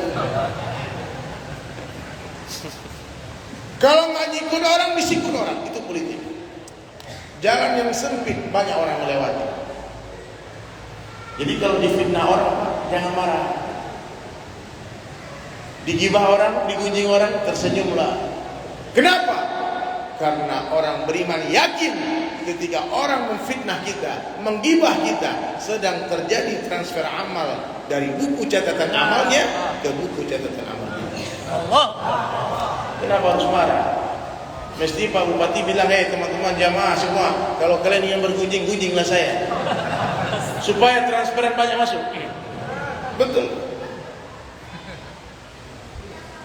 Kalau nggak nyikut orang, disikut orang. Itu politik. Jalan yang sempit, banyak orang melewati. Jadi kalau difitnah orang, jangan marah. Digibah orang, digunjing orang, tersenyumlah. Kenapa? Karena orang beriman yakin ketika orang memfitnah kita, menggibah kita, sedang terjadi transfer amal dari buku catatan amalnya ke buku catatan amalnya. Allah. Kenapa harus marah? Mesti Pak Bupati bilang, teman-teman jamaah semua, kalau kalian yang bergunjing, gunjinglah saya, supaya transferan banyak masuk. Betul.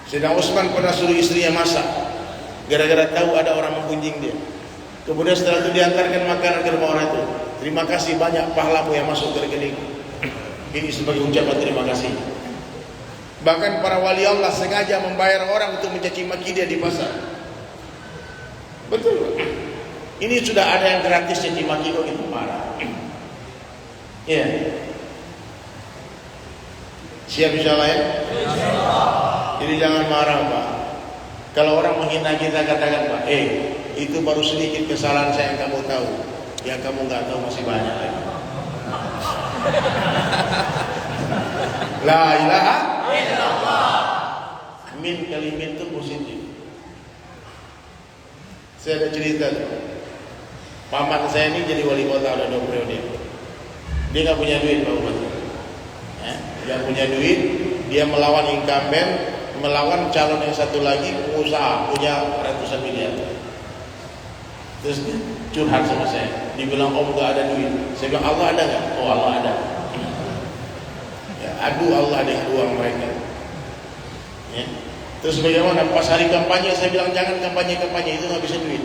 Sedang Utsman pernah suruh istrinya masak, gara-gara tahu ada orang menggunjing dia. Kemudian setelah itu diantarkan makanan ke rumah orang itu. Terima kasih banyak pahlamu yang masuk ke rekening. Ini sebagai ucapan terima kasih. Bahkan para wali Allah sengaja membayar orang untuk mencaci maki dia di pasar. Betul. Ini sudah ada yang gratis caci maki kok itu marah. Iya. Siap insyaallah ya? Jadi jangan marah Pak. Kalau orang menghina kita katakan Pak, itu baru sedikit kesalahan saya yang kamu tahu. Yang kamu nggak tahu masih banyak lagi. La ilaha illallah. Min kalimat itu positif. Saya ada cerita tuh. Paman saya ini jadi wali kota udah 2 periode. Dia nggak punya duit Pak Bupati. Dia punya duit, dia melawan incumbent, melawan calon yang satu lagi pengusaha punya ratusan miliar. Terus dia curhat sama saya, dibilang Om nggak ada duit. Saya bilang Allah ada nggak? Oh Allah ada. Ya, adu Allah dengan uang mereka. Ya. Terus bagaimana? Pas hari kampanye saya bilang jangan kampanye itu nggak bisa duit.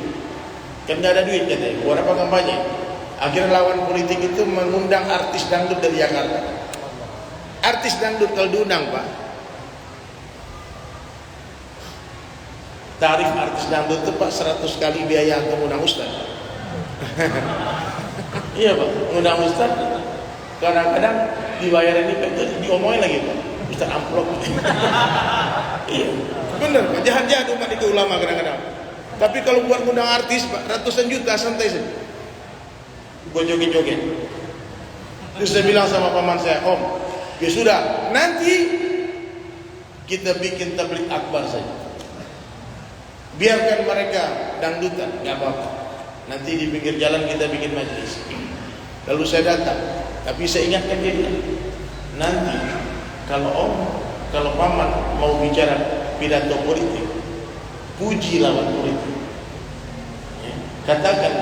Kan nggak ada duit katanya. Buat apa kampanye? Akhirnya lawan politik itu mengundang artis dangdut dari Jakarta. Artis dangdut kalau diundang Pak, tarif artis dangdut itu Pak 100 kali biaya mengundang ustaz. Iya Pak, mengundang ustaz kadang-kadang dibayar ini diomongin lagi Pak, ustaz amplop. Iya, bener Pak, jahat-jahat umat itu ulama kadang-kadang. Tapi kalau buat mengundang artis Pak, ratusan juta santai saja. Gue joget-joget. Terus saya bilang sama paman saya, Om, ya sudah, nanti kita bikin tabligh akbar saja. Biarkan mereka dangdutan, nggak apa-apa. Nanti di pinggir jalan kita bikin majelis. Lalu saya datang, tapi saya ingatkan dia bilang, nanti kalau paman mau bicara pidato politik, puji lawan politik. Ya, katakan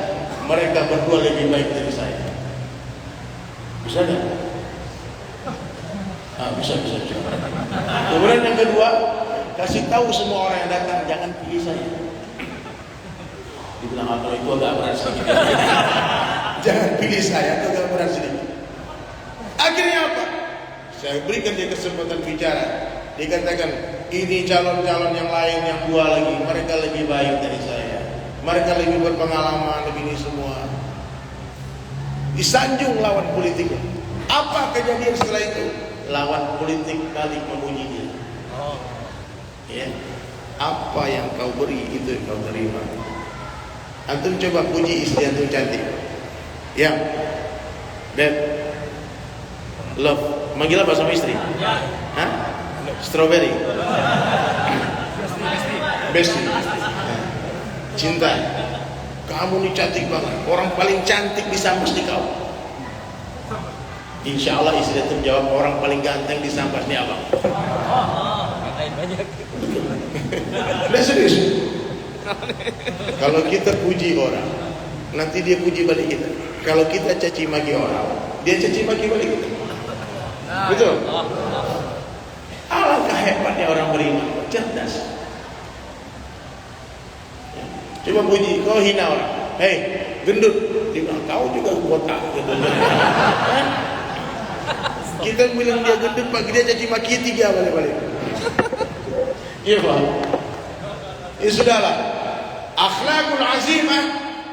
mereka berdua lebih baik dari saya. Bisa nggak? Bisa. Kemudian yang kedua, kasih tahu semua orang yang datang jangan pilih saya. Dibilang atau itu agak berat sedikit. Jangan pilih saya, itu agak berat sedikit. Akhirnya apa? Saya berikan dia kesempatan bicara. Dia katakan, ini calon-calon yang lain yang dua lagi, mereka lebih baik dari saya, mereka lebih berpengalaman, lebih ini semua. Disanjung lawan politiknya. Apa kejadian setelah itu? Lawan politik balik memuji dia. Ya, apa yang kau beri itu yang kau terima. Antum coba puji istri antum cantik. Ya, Beb, love, manggil apa sama istri? Hah? Strawberry. Besti. Cinta. Kamu nih cantik banget. Orang paling cantik di Sambas di kau. Insya Allah istri itu jawab, orang paling ganteng di Sambas nih abang. Udah serius. Kalau kita puji orang, nanti dia puji balik kita. Kalau kita caci maki orang, dia caci maki balik kita. Betul? Alangkah hebatnya orang beriman, cerdas. Coba puji, kau hina orang. Hei, gendut. Dia bilang, kau juga botak. Kita bilang dia gendut, Pak, dia caci maki 3 balik-balik. Iya, Pak. Ya sudahlah. Akhlakul azimah,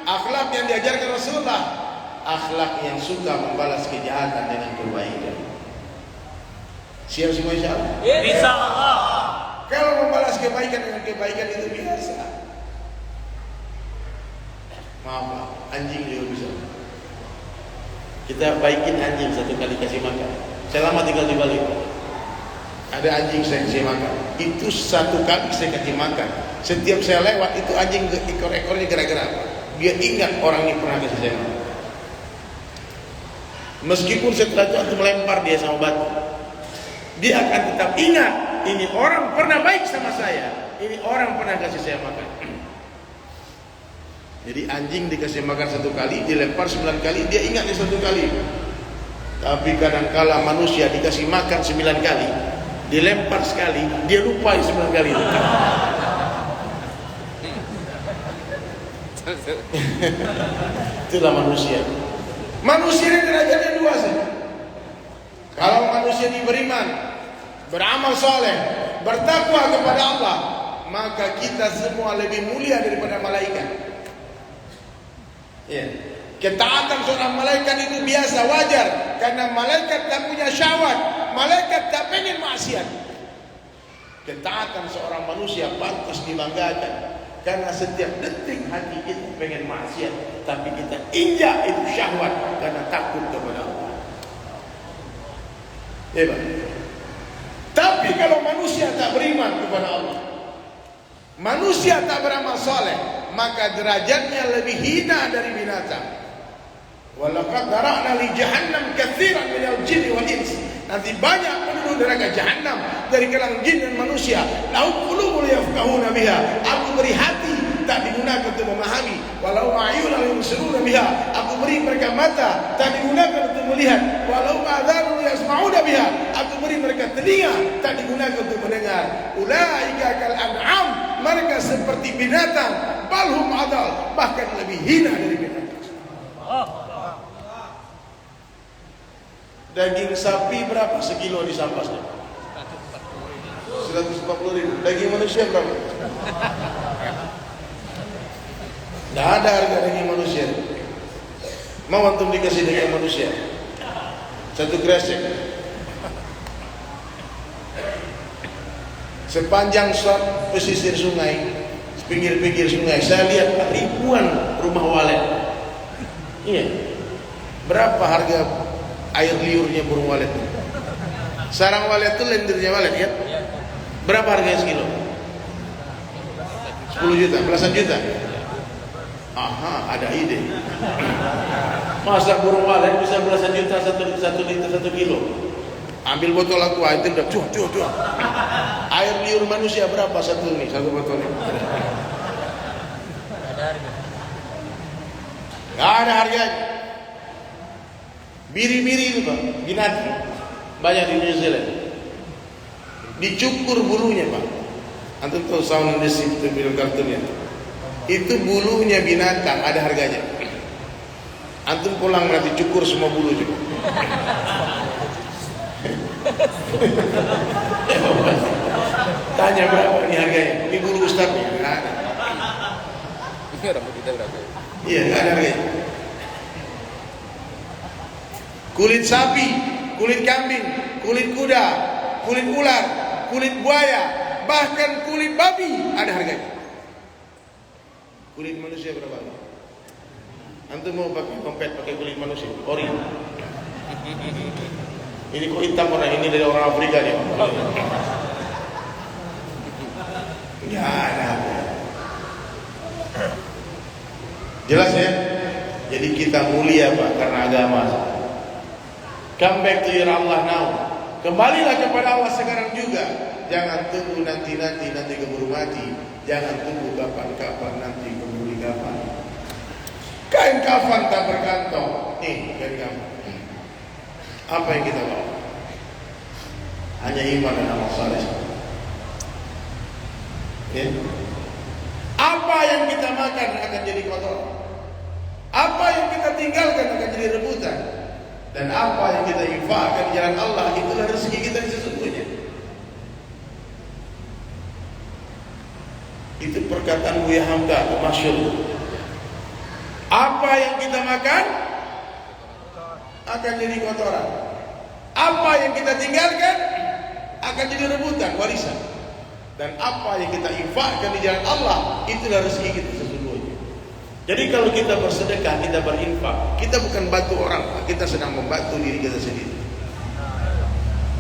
akhlak yang diajarkan Rasulullah, akhlak yang suka membalas kejahatan dengan kebaikan. Siap semua insyaallah? Insyaallah. Kalau membalas kebaikan dengan kebaikan itu biasa. Maaf, anjing juga bisa. Kita baikin anjing 1 kali kasih makan. Saya lama tinggal di Bali. Ada anjing saya kasih makan. Itu 1 kali saya kasih makan. Setiap saya lewat itu anjing ekor-ekornya gerak-gerak. Dia ingat orang ini pernah kasih saya makan. Meskipun setelah itu melempar dia sama batu, dia akan tetap ingat, ini orang pernah baik sama saya, ini orang pernah kasih saya makan. Jadi anjing dikasih makan 1 kali, dilempar 9 kali, dia ingat 1 kali. Tapi kadangkala manusia dikasih makan 9 kali, dilempar sekali, dia lupa 9 kali itu. Itulah manusia. Manusia ini derajatnya 2 saja. Kalau manusia ini beriman, beramal soleh, bertakwa kepada Allah, maka kita semua lebih mulia daripada malaikat. Ya. Ketaatan seorang malaikat itu biasa, wajar, karena malaikat tak punya syahwat, malaikat tak pengen maksiat. Ketaatan seorang manusia pantas dibanggakan, karena setiap detik hati kita pengen maksiat, tapi kita injak itu syahwat karena takut kepada Allah. Hebat. Tapi kalau manusia tak beriman kepada Allah, manusia tak beramal soleh, maka derajatnya lebih hina dari binatang. Walaqad dara'na li jahannam katsiran minal jinni wal ins. Nanti banyak penduduk neraka jahanam dari kalangan jin dan manusia. Lahum qulubun yafqahuna biha. Aku beri hati tak digunakan untuk memahami. Walau a'yunan yubsiruna biha. Aku beri mereka mata tak digunakan untuk melihat. Walau adhanun yasma'una biha. Aku beri mereka telinga tak digunakan untuk mendengar. Ulaika kal an'am. Mereka seperti binatang. Balhum adal, bahkan lebih hina dari binatang. Daging sapi berapa sekilo di Sampasnya? 140.000. Daging manusia berapa? Tidak ada harga daging manusia. Mau antum dikasih daging manusia 1 kresek sepanjang pesisir sungai, pinggir-pinggir sungai, saya lihat ribuan rumah walet. Iya. Berapa harga air liurnya burung walet? Sarang walet itu lendirnya walet ya? Berapa harganya sekilo? 10 juta, belasan juta. Aha, ada ide. Masa burung walet bisa belasan juta 1 liter 1 kilo? Ambil botol aku, itu udah cuh. Air liur manusia berapa satu botol ini? Gak ada harganya. Biri-biri itu Pak, binatang banyak di New Zealand. Dicukur bulunya Pak. Antum tahu Sound of the Sea itu film kartunnya. Itu bulunya binatang, ada harganya. Antum pulang nanti cukur semua bulu juga. Tanya berapa nih harganya? Ini guru ustadznya. Nggak ada. Rambut kita berapa? Iya, nggak ada harganya. Kulit sapi, kulit kambing, kulit kuda, kulit ular, kulit buaya, bahkan kulit babi ada harganya. Kulit manusia berapa? Antum mau pakai kompet pakai kulit manusia? Ori. Ini kok hitam orang ini dari orang Afrika dia. Nggak ada. Jelas ya? Jadi kita mulia Pak karena agama. Come back to your Allah now. Kembalilah kepada Allah sekarang juga. Jangan tunggu nanti keburu mati. Jangan tunggu kapan nanti keburu kapan. Kain kafan tak berkantong. Nih kain kafan. Apa yang kita bawa? Hanya iman dan amal saleh. Ya. Apa yang kita makan akan jadi kotor. Apa yang kita tinggalkan akan jadi rebutan. Dan apa yang kita infakkan di jalan Allah, itulah rezeki kita yang sesungguhnya. Itu perkataan Buya Hamka, masyhur. Apa yang kita makan akan jadi kotoran. Apa yang kita tinggalkan akan jadi rebutan, warisan. Dan apa yang kita infakkan di jalan Allah, itulah rezeki kita sesungguhnya. Jadi kalau kita bersedekah, kita berinfak, kita bukan bantu orang, kita sedang membantu diri kita sendiri.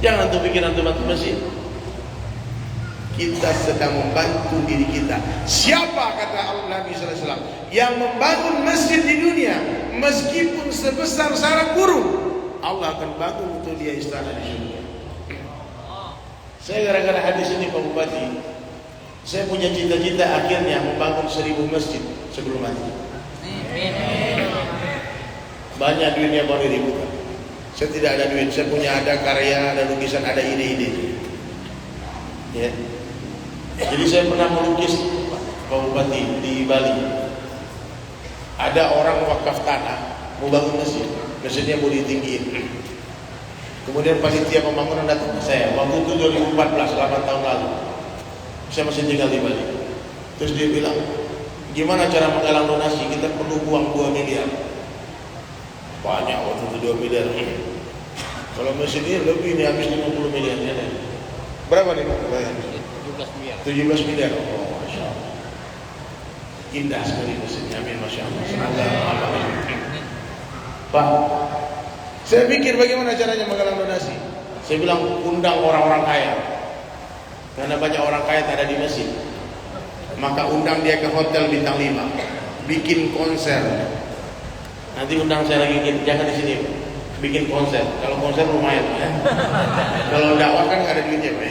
Jangan tuh pikiran tuh bantu masjid. Kita sedang membantu diri kita. Siapa kata Allah Nabi sallallahu alaihi wasallam yang membangun masjid di dunia meskipun sebesar sarang burung, Allah akan bangun untuk dia istana di surga. Saya gara-gara hadis ini Pak Bupati, saya punya cita-cita akhirnya membangun 1000 masjid sebelum mati. Banyak duitnya baru dibuka. Saya tidak ada duit, saya punya ada karya, ada lukisan, ada ide-ide. Ya. Jadi saya pernah melukis Pak Bupati di Bali. Ada orang wakaf tanah mau bangun masjid, masjidnya mau ditinggiin. Kemudian panitia pembangunan datang ke saya. Waktu itu 2014, 8 tahun lalu. Saya masih tinggal di Bali. Terus dia bilang, gimana cara menggalang donasi? Kita perlu uang 2 miliar. Banyak waktu itu 2 miliar. Kalau masjid ini lebih nih, habis 50 miliar. Berapa nih Pak? 17 miliar. 17 miliar. Oh, Masya Allah. Indah sekali masjidnya. Amin, Masya Allah. Pak, saya pikir bagaimana caranya menggalang donasi. Saya bilang undang orang-orang kaya. Karena banyak orang kaya tak ada di masjid. Maka undang dia ke hotel bintang 5. Bikin konser. Nanti undang saya lagi, jangan di sini. Bikin konser. Kalau konser lumayan ya. Kalau dakwah kan nggak ada duitnya Pak.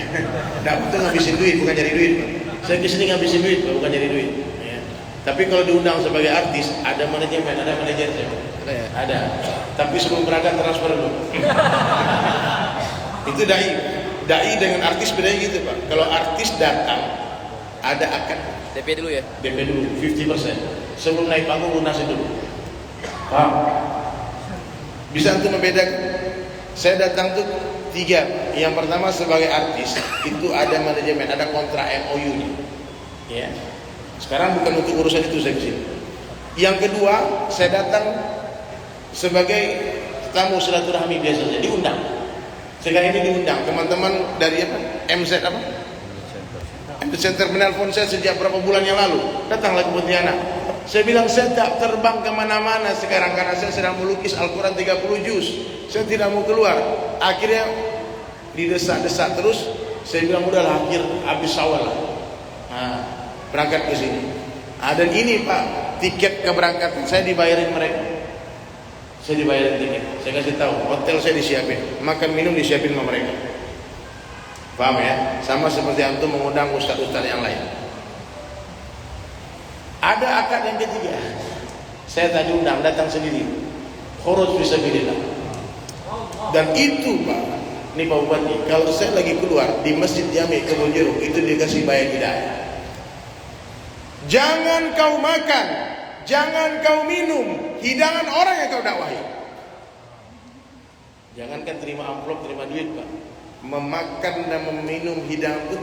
Dakwah itu ngabisin duit, bukan jadi duit Pak. Saya kesini ngabisin duit Pak, bukan jadi duit ya. Tapi kalau diundang sebagai artis, ada manajemen, ada manajernya. Ada ya? Ada. Tapi sebelum berangkat transfer dulu. Itu dai. Dai dengan artis bedanya gitu Pak. Kalau artis datang, ada akad DP dulu ya? DP dulu 50%. Sebelum naik panggung lunasin dulu. Paham? Bisa untuk membedakan. Saya datang tuh 3. Yang pertama sebagai artis itu ada manajemen, ada kontrak MOU-nya. Ya. Sekarang bukan untuk urusan itu saya kesini. Yang kedua, saya datang sebagai tamu silaturahmi biasa saja, diundang. Sekarang ini diundang teman-teman dari apa? MZ apa? Center menelpon saya sejak berapa bulan yang lalu. Datanglah ke Pontianak. Saya bilang saya tak terbang kemana-mana sekarang karena saya sedang melukis Al-Quran 30 juz. Saya tidak mau keluar. Akhirnya didesak-desak terus. Saya bilang udahlah, habis awal lah. Nah, berangkat ke sini. Dan ini Pak, tiket keberangkatan saya dibayarin mereka. Saya dibayarin tiket. Saya kasih tahu, hotel saya disiapin, makan minum disiapin sama mereka. Paham ya? Sama seperti antum mengundang ustaz-ustaz yang lain. Ada akad yang ketiga. Saya tak diundang, datang sendiri. Khuruj fisabilillah. Dan itu Pak, ini Pak Bupati, kalau saya lagi keluar di Masjid Jami Kebon Jeruk, itu dikasih bayar hidayah. Jangan kau makan, jangan kau minum hidangan orang yang kau dakwahi. Jangankan terima amplop, terima duit Pak. memakan dan meminum hidangan itu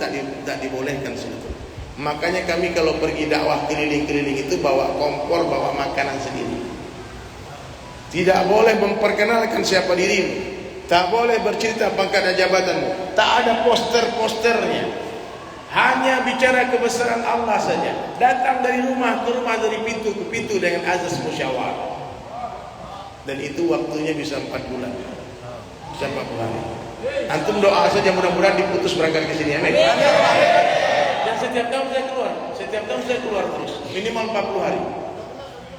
tak dibolehkan sebetulnya. Makanya kami kalau pergi dakwah keliling-keliling itu bawa kompor, bawa makanan sendiri. Tidak boleh memperkenalkan siapa dirimu, tak boleh bercerita pangkat dan jabatanmu, tak ada poster-posternya. Hanya bicara kebesaran Allah saja. Datang dari rumah ke rumah, dari pintu ke pintu dengan azas musyawarah. Dan itu waktunya bisa 4 bulan, bisa 40 hari. Antum doa saja mudah-mudahan diputus berangkat ke sini. Amin. Dan setiap tahun saya keluar terus, minimal 40 hari.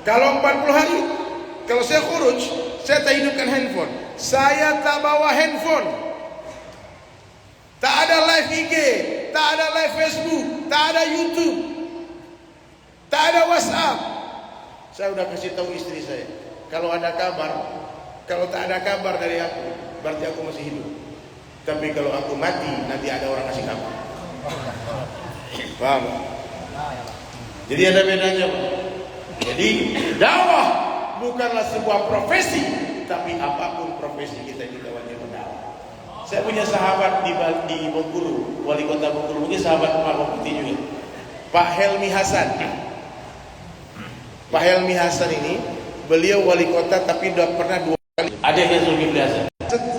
Kalau 40 hari, kalau saya khuruj, saya tak hidupkan handphone. Saya tak bawa handphone. Tak ada live IG, tak ada live Facebook, tak ada YouTube, tak ada WhatsApp. Saya sudah kasih tahu istri saya, kalau ada kabar, kalau tak ada kabar dari aku, berarti aku masih hidup. Tapi kalau aku mati, nanti ada orang kasih kabar. Paham? Jadi ada bedanya. Jadi dakwah bukanlah sebuah profesi, tapi apapun profesi kita wajib berdakwah. Saya punya sahabat di Bengkulu, wali kota Bengkulu, mungkin sahabat Pak Bupati juga, Pak Helmi Hasan. Pak Helmi Hasan ini, beliau wali kota tapi sudah pernah 2 kali. Ada yang Zulkifli Hasan.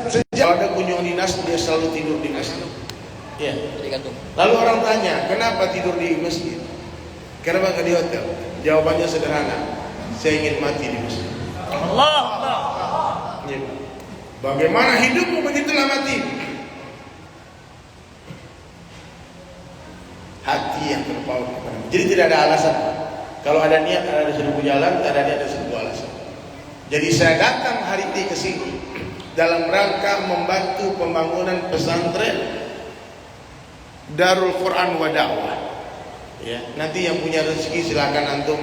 Sejak ada kunjungan dinas, dia selalu tidur di masjid. Ya. Lalu orang tanya, kenapa tidur di masjid? Kenapa nggak di hotel? Jawabannya sederhana, saya ingin mati di masjid. Allah. Ya. Bagaimana hidupmu, begitulah mati. Hati yang terpaut kepada. Jadi tidak ada alasan. Kalau ada niat, ada 1000 jalan. Tak ada niat, ada 1000 alasan. Jadi saya datang hari ini ke sini dalam rangka membantu pembangunan pesantren Darul Quran wa Dakwah. Ya, nanti yang punya rezeki silakan antum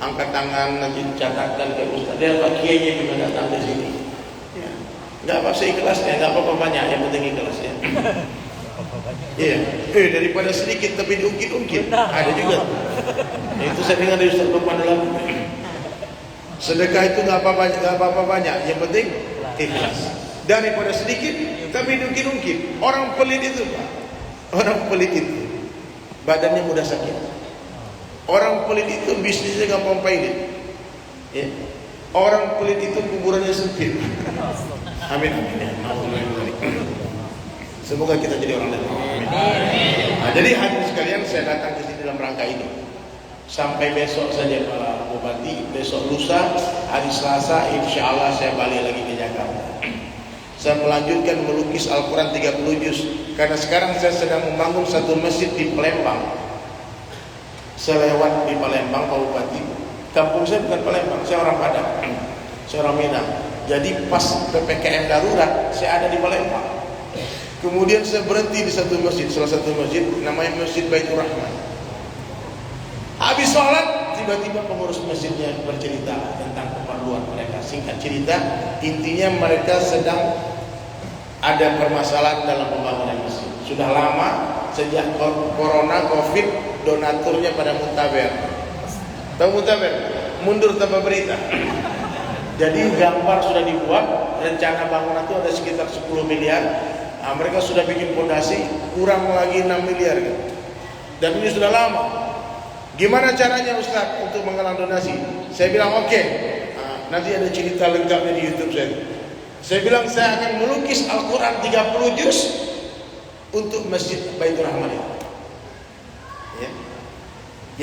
angkat tangan, nanti catatkan ke Ustaz. Dan Pak Kiainya juga datang ke sini. Ya, enggak apa-apa ikhlasnya, enggak apa-apa banyak, yang penting ikhlas ya. Iya, daripada sedikit tapi diungkit-ungkit. Ada juga. Ya, itu saya dengar dari Ustaz Bapak dalam. Sedekah itu enggak apa-apa banyak, yang penting ikhlas. Daripada sedikit tapi diungkit-ungkit. Orang pelit itu, Pak. Orang pelit itu badannya mudah sakit. Orang pelit itu bisnisnya gampang pailit. Ya. Orang pelit itu kuburannya sempit. Amin. Semoga kita jadi orang lain. Nah, jadi hadirin sekalian, saya datang ke sini dalam rangka ini. Sampai besok saja Pak Bupati. Besok lusa hari Selasa, insya Allah saya balik lagi ke Jakarta. Saya melanjutkan melukis Al-Quran 30 juz. Karena sekarang saya sedang membangun satu masjid di Palembang. Saya lewat di Palembang, Pak Bupati. Kampung saya bukan Palembang, saya orang Padang, saya orang Medan. Jadi pas PPKM darurat, saya ada di Palembang. Kemudian saya berhenti di satu masjid, salah satu masjid, namanya Masjid Baitur Rahman. Habis sholat, tiba-tiba pengurus masjidnya bercerita tentang keperluan mereka. Singkat cerita, intinya mereka sedang ada permasalahan dalam pembangunan masjid. Sudah lama, sejak corona, covid, donaturnya pada muntaber. Tahu muntaber? Mundur tanpa berita. Jadi gambar sudah dibuat, rencana bangunan itu ada sekitar 10 miliar. Nah, mereka sudah bikin fondasi, kurang lagi 6 miliar. Dan ini sudah lama. Gimana caranya Ustaz untuk menggalang donasi? Saya bilang oke. Nanti ada cerita lengkapnya di YouTube saya. Saya bilang saya akan melukis Al-Quran 30 juz untuk Masjid Baitur Rahman. Ya.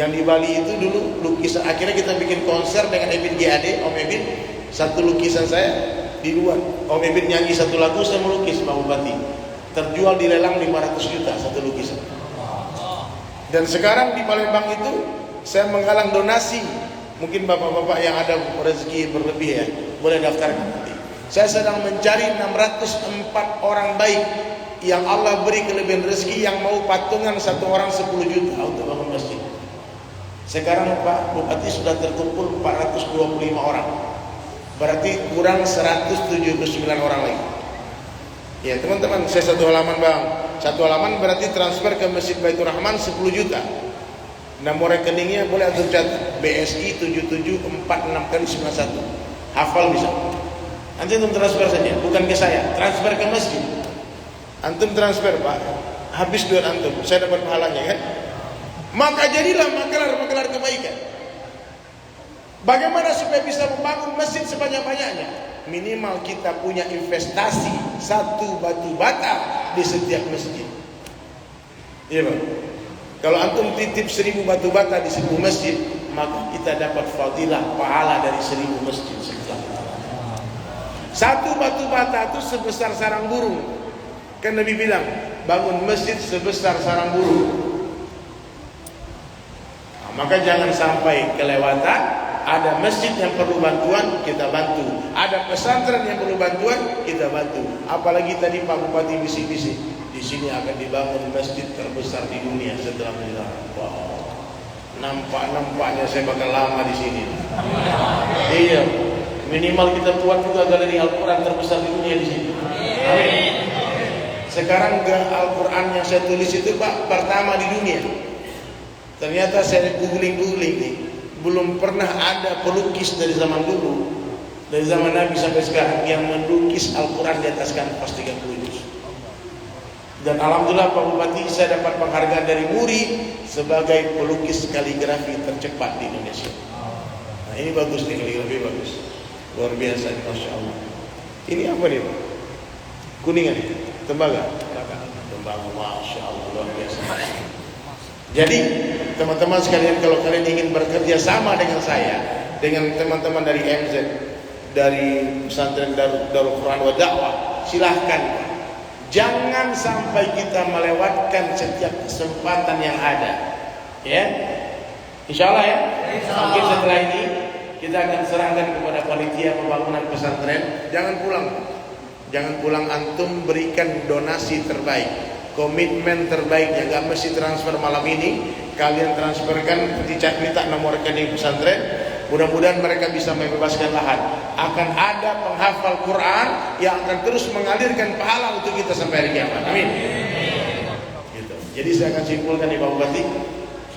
Yang di Bali itu dulu lukisan. Akhirnya kita bikin konser dengan Ebin GAD, Om Ebin. Satu lukisan saya di luar. Om Ebin nyanyi satu lagu, saya melukis Pak Bupati. Terjual di lelang 500 juta satu lukisan. Dan sekarang di Palembang itu saya menggalang donasi. Mungkin bapak-bapak yang ada rezeki berlebih ya, boleh daftarkan nanti. Saya sedang mencari 604 orang baik yang Allah beri kelebihan rezeki yang mau patungan satu orang 10 juta untuk bangun masjid. Sekarang Pak Bupati sudah terkumpul 425 orang. Berarti kurang 179 orang lagi. Ya teman-teman, saya satu halaman bang. Satu halaman berarti transfer ke Masjid Baitur Rahman 10 juta. Nomor rekeningnya boleh antum catat, BSI 7746 kali 91. Hafal bisa. Nanti antum transfer saja, bukan ke saya, transfer ke masjid. Antum transfer Pak, habis duit antum, saya dapat pahalanya kan? Maka jadilah maklar-maklar kebaikan. Bagaimana supaya bisa membangun masjid sebanyak-banyaknya? Minimal kita punya investasi 1 batu bata di setiap masjid. Iya Pak. Kalau antum titip 1000 batu bata di 1000 masjid, maka kita dapat fadilah pahala dari 1000 masjid setelah itu. 1 batu bata itu sebesar sarang burung. Kan Nabi bilang, bangun masjid sebesar sarang burung. Nah, maka jangan sampai kelewatan. Ada masjid yang perlu bantuan, kita bantu. Ada pesantren yang perlu bantuan, kita bantu. Apalagi tadi Pak Bupati bisik-bisik, di sini akan dibangun masjid terbesar di dunia setelah meninggal. Wow. Nampaknya saya bakal lama di sini. Iya. Minimal kita buat juga galeri Al-Quran terbesar di dunia di sini. Amin. Sekarang Al-Quran yang saya tulis itu Pak pertama di dunia. Ternyata saya googling nih, belum pernah ada pelukis dari zaman dulu, dari zaman Nabi sampai sekarang yang melukis Al-Quran di atas kanvas 30 juz. Dan alhamdulillah Pak Bupati, saya dapat penghargaan dari MURI sebagai pelukis kaligrafi tercepat di Indonesia. Nah ini bagus nih, kaligrafi bagus, luar biasa, Masya Allah. Ini apa nih Pak? Kuningan ya? Tembaga? Tembaga, Masya Allah, luar biasa. Jadi teman-teman sekalian, kalau kalian ingin bekerja sama dengan saya, dengan teman-teman dari MZ, dari pesantren Darul Quran wa Dakwah, silahkan. Jangan sampai kita melewatkan setiap kesempatan yang ada. Ya, Insya Allah ya. Mungkin setelah ini kita akan serahkan kepada panitia pembangunan pesantren. Jangan pulang antum berikan donasi terbaik, komitmen terbaiknya. Gak mesti transfer malam ini, kalian transferkan, minta nomor rekening pesantren. Mudah-mudahan mereka bisa membebaskan lahan. Akan ada penghafal Quran yang akan terus mengalirkan pahala untuk kita sampai hari kiamat. Amin. Gitu. Jadi saya akan simpulkan nih Pak Bupati.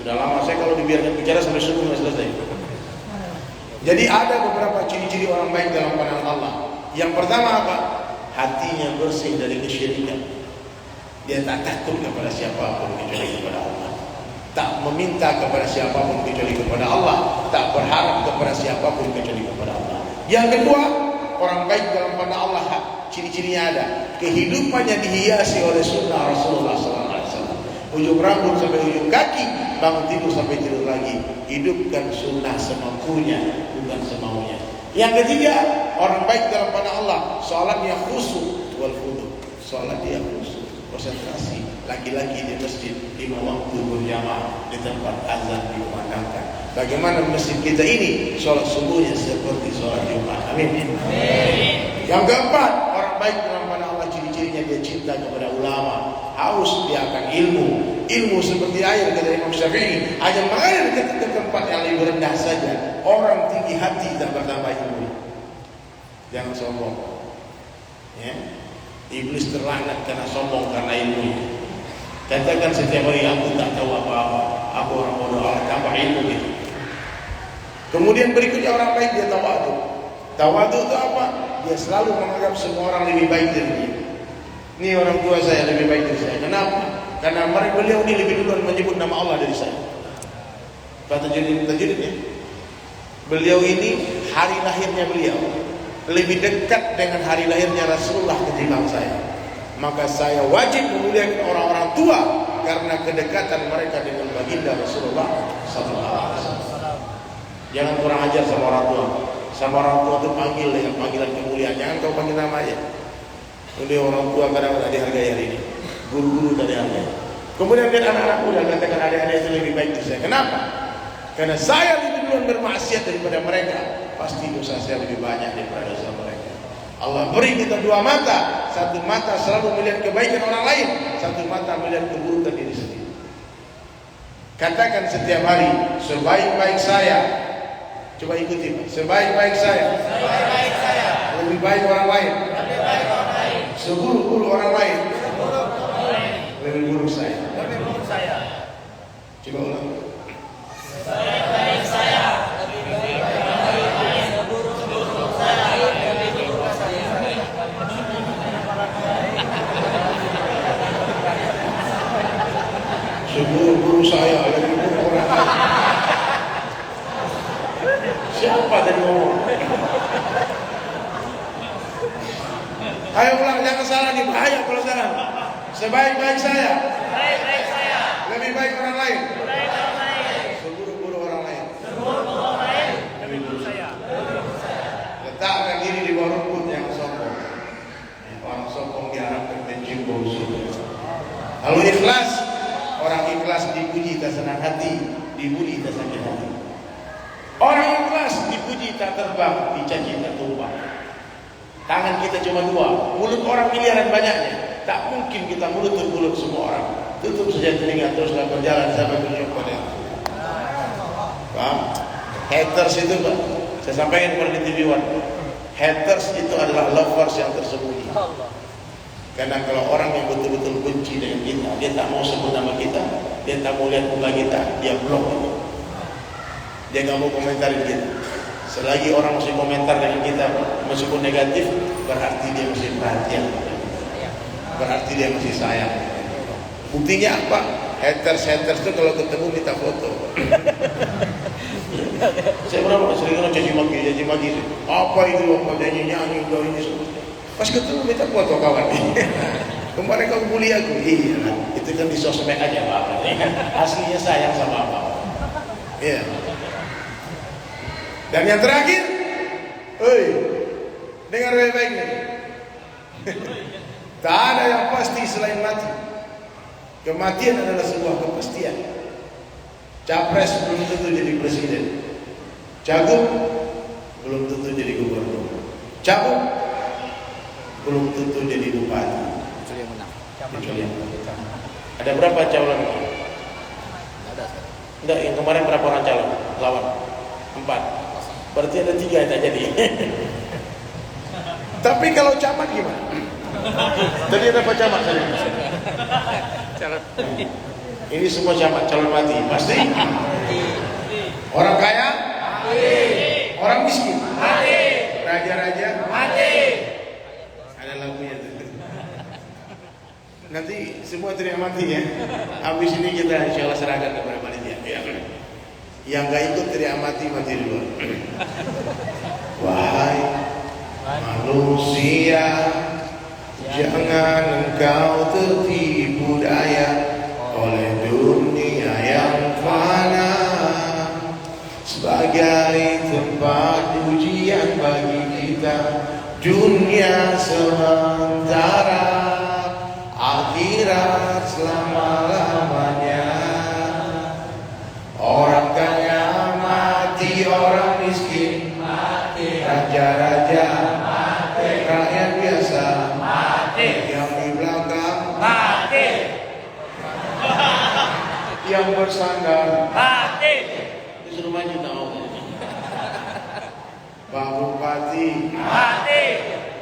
Sudah lama saya kalau dibiarkan bicara sampai subuh nggak selesai. Jadi ada beberapa ciri-ciri orang baik dalam pandangan Allah. Yang pertama apa? Hatinya bersih dari kesyirikan. Dia tak takut kepada siapapun kecuali kepada Allah. Tak meminta kepada siapapun kecuali kepada Allah. Tak berharap kepada siapapun kecuali kepada Allah. Yang kedua, orang baik dalam pandangan Allah, ciri-cirinya ada. Kehidupannya dihiasi oleh sunnah Rasulullah SAW. Ujung rambut sampai ujung kaki, bangun tidur sampai tidur lagi. Hidupkan sunnah semampunya, bukan semaunya. Yang ketiga, orang baik dalam pandangan Allah, salatnya khusyuk wal khudu. Salat dia khusyuk, konsentrasi. Laki-laki di masjid 5 waktu berjamaah di tempat azan dikumandangkan. Bagaimana masjid kita ini salat subuhnya seperti salat Jumat. Amin. Yang keempat, orang baik dalam pandangan Allah, ciri-cirinya dia cinta kepada ulama, haus dia akan ilmu. Ilmu seperti air, kata Imam Syafi'i, hanya mengalir ke tempat yang lebih rendah saja. Orang tinggi hati tak bertambah ilmu. Jangan sombong. Ya. Iblis terlaknat karena sombong, karena ilmu. Katakan setiap hari, aku tak tahu apa-apa, aku orang bodoh, Allah tambah ilmu gitu. Kemudian berikutnya orang baik, dia tawadu. Tawadu itu apa? Dia selalu menganggap semua orang lebih baik dari dia. Ini orang tua saya lebih baik dari saya. Kenapa? Karena beliau ini lebih duluan menyebut nama Allah dari saya. Kata tajudnya, beliau ini hari lahirnya beliau lebih dekat dengan hari lahirnya Rasulullah ketimbang saya. Maka saya wajib memuliakan orang-orang tua karena kedekatan mereka dengan baginda Rasulullah SAW. Jangan kurang ajar sama orang tua. Sama orang tua itu panggil dengan panggilan kemuliaan. Jangan kau panggil nama aja. Udah orang tua kadang-kadang dihargai hari ini. Guru-guru tak dihargai. Kemudian lihat anak-anak muda katakan adik-adik itu lebih baik dari saya. Kenapa? Karena saya lebih duluan bermaksiat daripada mereka. Pasti dosa saya lebih banyak daripada dosa mereka. Allah beri kita 2 mata. Satu mata selalu melihat kebaikan orang lain, satu mata melihat keburukan diri sendiri. Katakan setiap hari, sebaik-baik saya. Coba ikuti Pak. Sebaik-baik saya. Sebaik-baik saya. Lebih baik orang lain. Lebih baik orang lain. Seburuk-buruk orang lain. Seburuk orang lain. Lebih buruk saya. Lebih buruk saya. Coba ulang. Sebaik-baik saya. Lebih baik orang lain. Seburuk-buruk saya. Lebih buruk saya. Siapa tadi ngomong? Ayo ulang, jangan salah nih, bahaya kalau salah. Sebaik-baik saya. Baik saya. Lebih baik orang lain. Baik orang lain. Seburuk-buruk orang lain. Seburuk orang lain. Lebih buruk saya. Letakkan diri di bawah rumput yang sombong. Orang sombong diharapkan mencium surga. Kalau ikhlas, orang ikhlas dipuji tak senang hati, dibuli tak sakit hati. Orang ikhlas dipuji tak terbang, dicaci tak tumpah. Tangan kita cuma dua, mulut orang miliaran banyaknya. Tak mungkin kita menutup mulut semua orang. Tutup saja telinga, teruslah berjalan sampai berjumpa dengan Allah. Paham? Haters itu Pak, saya sampaikan kepada di TV One. Haters itu adalah lovers yang tersembunyi. Karena kalau orang yang betul-betul benci dengan kita, dia tak mau sebut nama kita, dia tak mau lihat muka kita, dia blok itu. Dia nggak mau komentarin kita. Selagi orang masih komentar dengan kita meskipun negatif, berarti dia masih perhatian, berarti dia masih sayang. Buktinya apa? Haters itu kalau ketemu minta foto. Saya berapa sering orang caci maki. Apa itu? Apa nyanyi kau ini semua? Pas ketemu minta foto kawan. Kemarin kau bully aku. Iya, itu kan di sosmed aja Pak. Aslinya sayang sama apa? Iya. Dan yang terakhir, dengar baik-baik nih. Tak ada yang pasti selain mati. Kematian adalah sebuah kepastian. Capres belum tentu jadi presiden. Cagup belum tentu jadi gubernur. Cagup belum tentu jadi bupati. Kecuali yang menang. Kecuali yang menang. Ada berapa calon? Ada. Enggak, yang kemarin berapa orang calon? Lawan? 4. Berarti ada 3 yang tak jadi. Tapi kalau camat gimana? Tadi ada Pak Camat tadi. Ini semua camat calon mati, pasti. Orang kaya? Mati. Orang miskin? Mati. Raja-raja? Mati. Ada lagunya tuh. Nanti semua teriak mati ya. Habis ini kita insya Allah serahkan kepada panitia. Yang gak ikut teriak mati duluan. Wahai manusia, jangan engkau tertipu daya oleh dunia yang fana sebagai tempat ujian bagi kita. Dunia sementara, akhirat selama-lamanya. Orang kaya mati, orang miskin mati, raja-raja mati, rakyat biasa mati, yang di belakang mati, yang bersandar mati. Disuruh maju tak mau. Pak Bupati mati,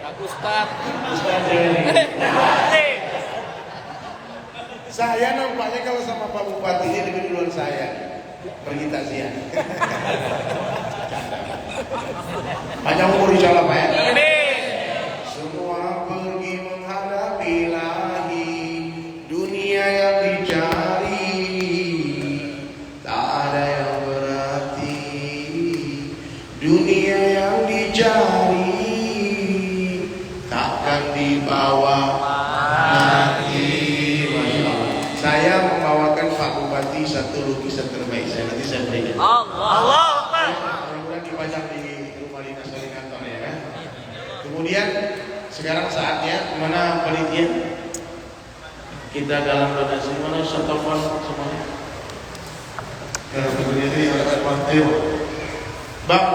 Pak Ustad mati. Saya nampaknya kalau sama Pak Bupati ini lebih duluan saya pergi takziah. Panjang umur insyaallah Pak ya. Semua pergi menghadapi lagi dunia yang dicari, tak ada yang berarti. Dunia yang dicari takkan dibawa mati. Masya Allah. Saya membawakan Pak Bupati satu lukisan terbaik saya, nanti saya berikan. Allah Akbar. Mudah-mudahan dipajang di rumah dinas wali kantor ya kan. Kemudian sekarang saatnya mana panitia? Kita dalam donasi mana syatafan semuanya. Dalam kemudian ini ada pantai. Bang,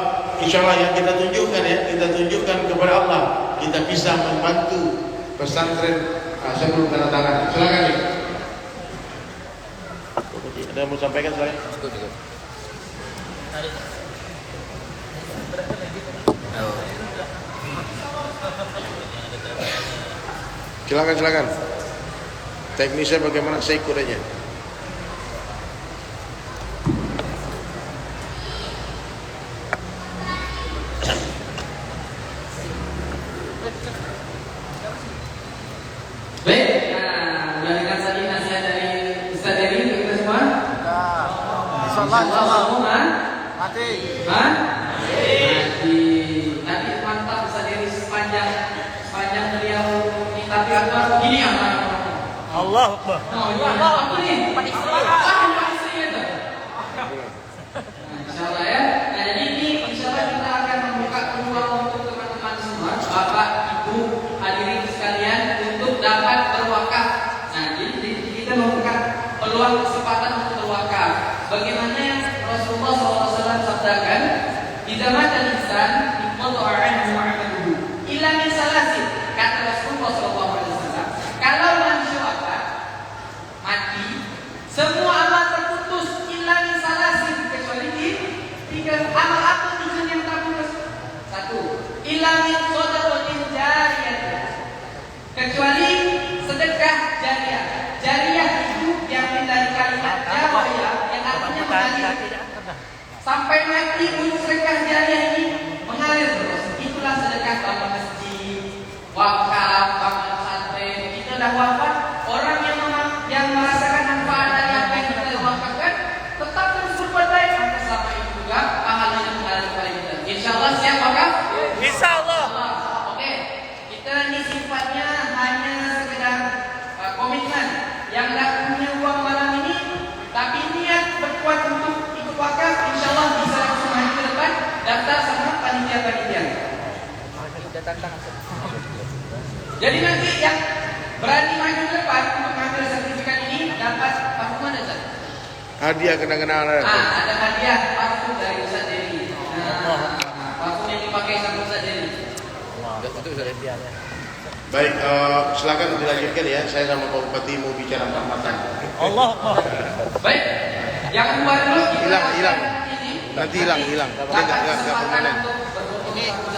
insyaallah yang kita tunjukkan ya, kita tunjukkan kepada Allah, kita bisa membantu pesantren sebelum tanda tangan. Silakan nih. Ada yang mau sampaikan silakan. Cukup. Silakan. Teknisnya bagaimana saya ikut aja. Baik, nah, sudah dengar tadi nasihat dari Ustaz Dewi untuk kita semua? Insyaallah semua mati. Allah Akbar. Apa nih? Empat istri itu. Insyaallah ya. Nah, jadi ini insyaallah kita akan membuka peluang untuk teman-teman semua, Bapak, Ibu, hadirin sekalian untuk dapat berwakaf. Nah, jadi kita membuka peluang kesempatan untuk berwakaf. Bagaimana yang Rasulullah SAW sabdakan, "Idza mata al-insan inqata'a 'anhu 'amaluhu illa min salasin." Kata Rasulullah SAW, kalau manusia wafat, mati, semua amal terputus illa min salasin, kecuali tiga amal apa tujuan yang terputus? Satu, illa min shadaqatin jariyah, kecuali sedekah jariah. Jariah itu yang dari kalimat jawaya yang artinya mengalir. Sampai mati sedekah jariah ini mengalir terus. Itulah sedekah bangun masjid, wakaf, bangun pesantren. Itu dah wafat, orang yang merasakan manfaat dari apa yang kita wakafkan tetap terus berbuat baik, maka selama itu juga pahalanya mengalir kepada kita. Insyaallah siap wakaf? Insyaallah. Oke, kita ini sifatnya hanya sekedar komitmen. Yang tidak punya uang malam ini, tapi niat berkuat untuk ikut wakaf, insyaallah bisa langsung hari ke depan daftar sama panitia-panitia. Jadi nanti yang berani maju ke depan untuk mengambil sertifikat ini dapat parfum ada Ustaz? Hadiah kenang-kenangan. Ada hadiah parfum dari Ustaz Dedi. Parfum yang dipakai sama Ustaz Dedi. Baik, silakan dilanjutkan ya. Saya sama Pak Bupati mau bicara empat-empatan. Allah Akbar. Baik, yang keluar dulu kita Hilang. ini. Nanti hilang. Dia nggak permanen.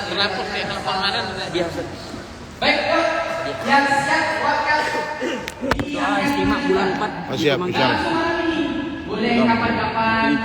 Kenapa kayak permanen dia? Baik, yang siap wakaf di Istimewa bulan 4. Siap, insya Allah. boleh kapan-kapan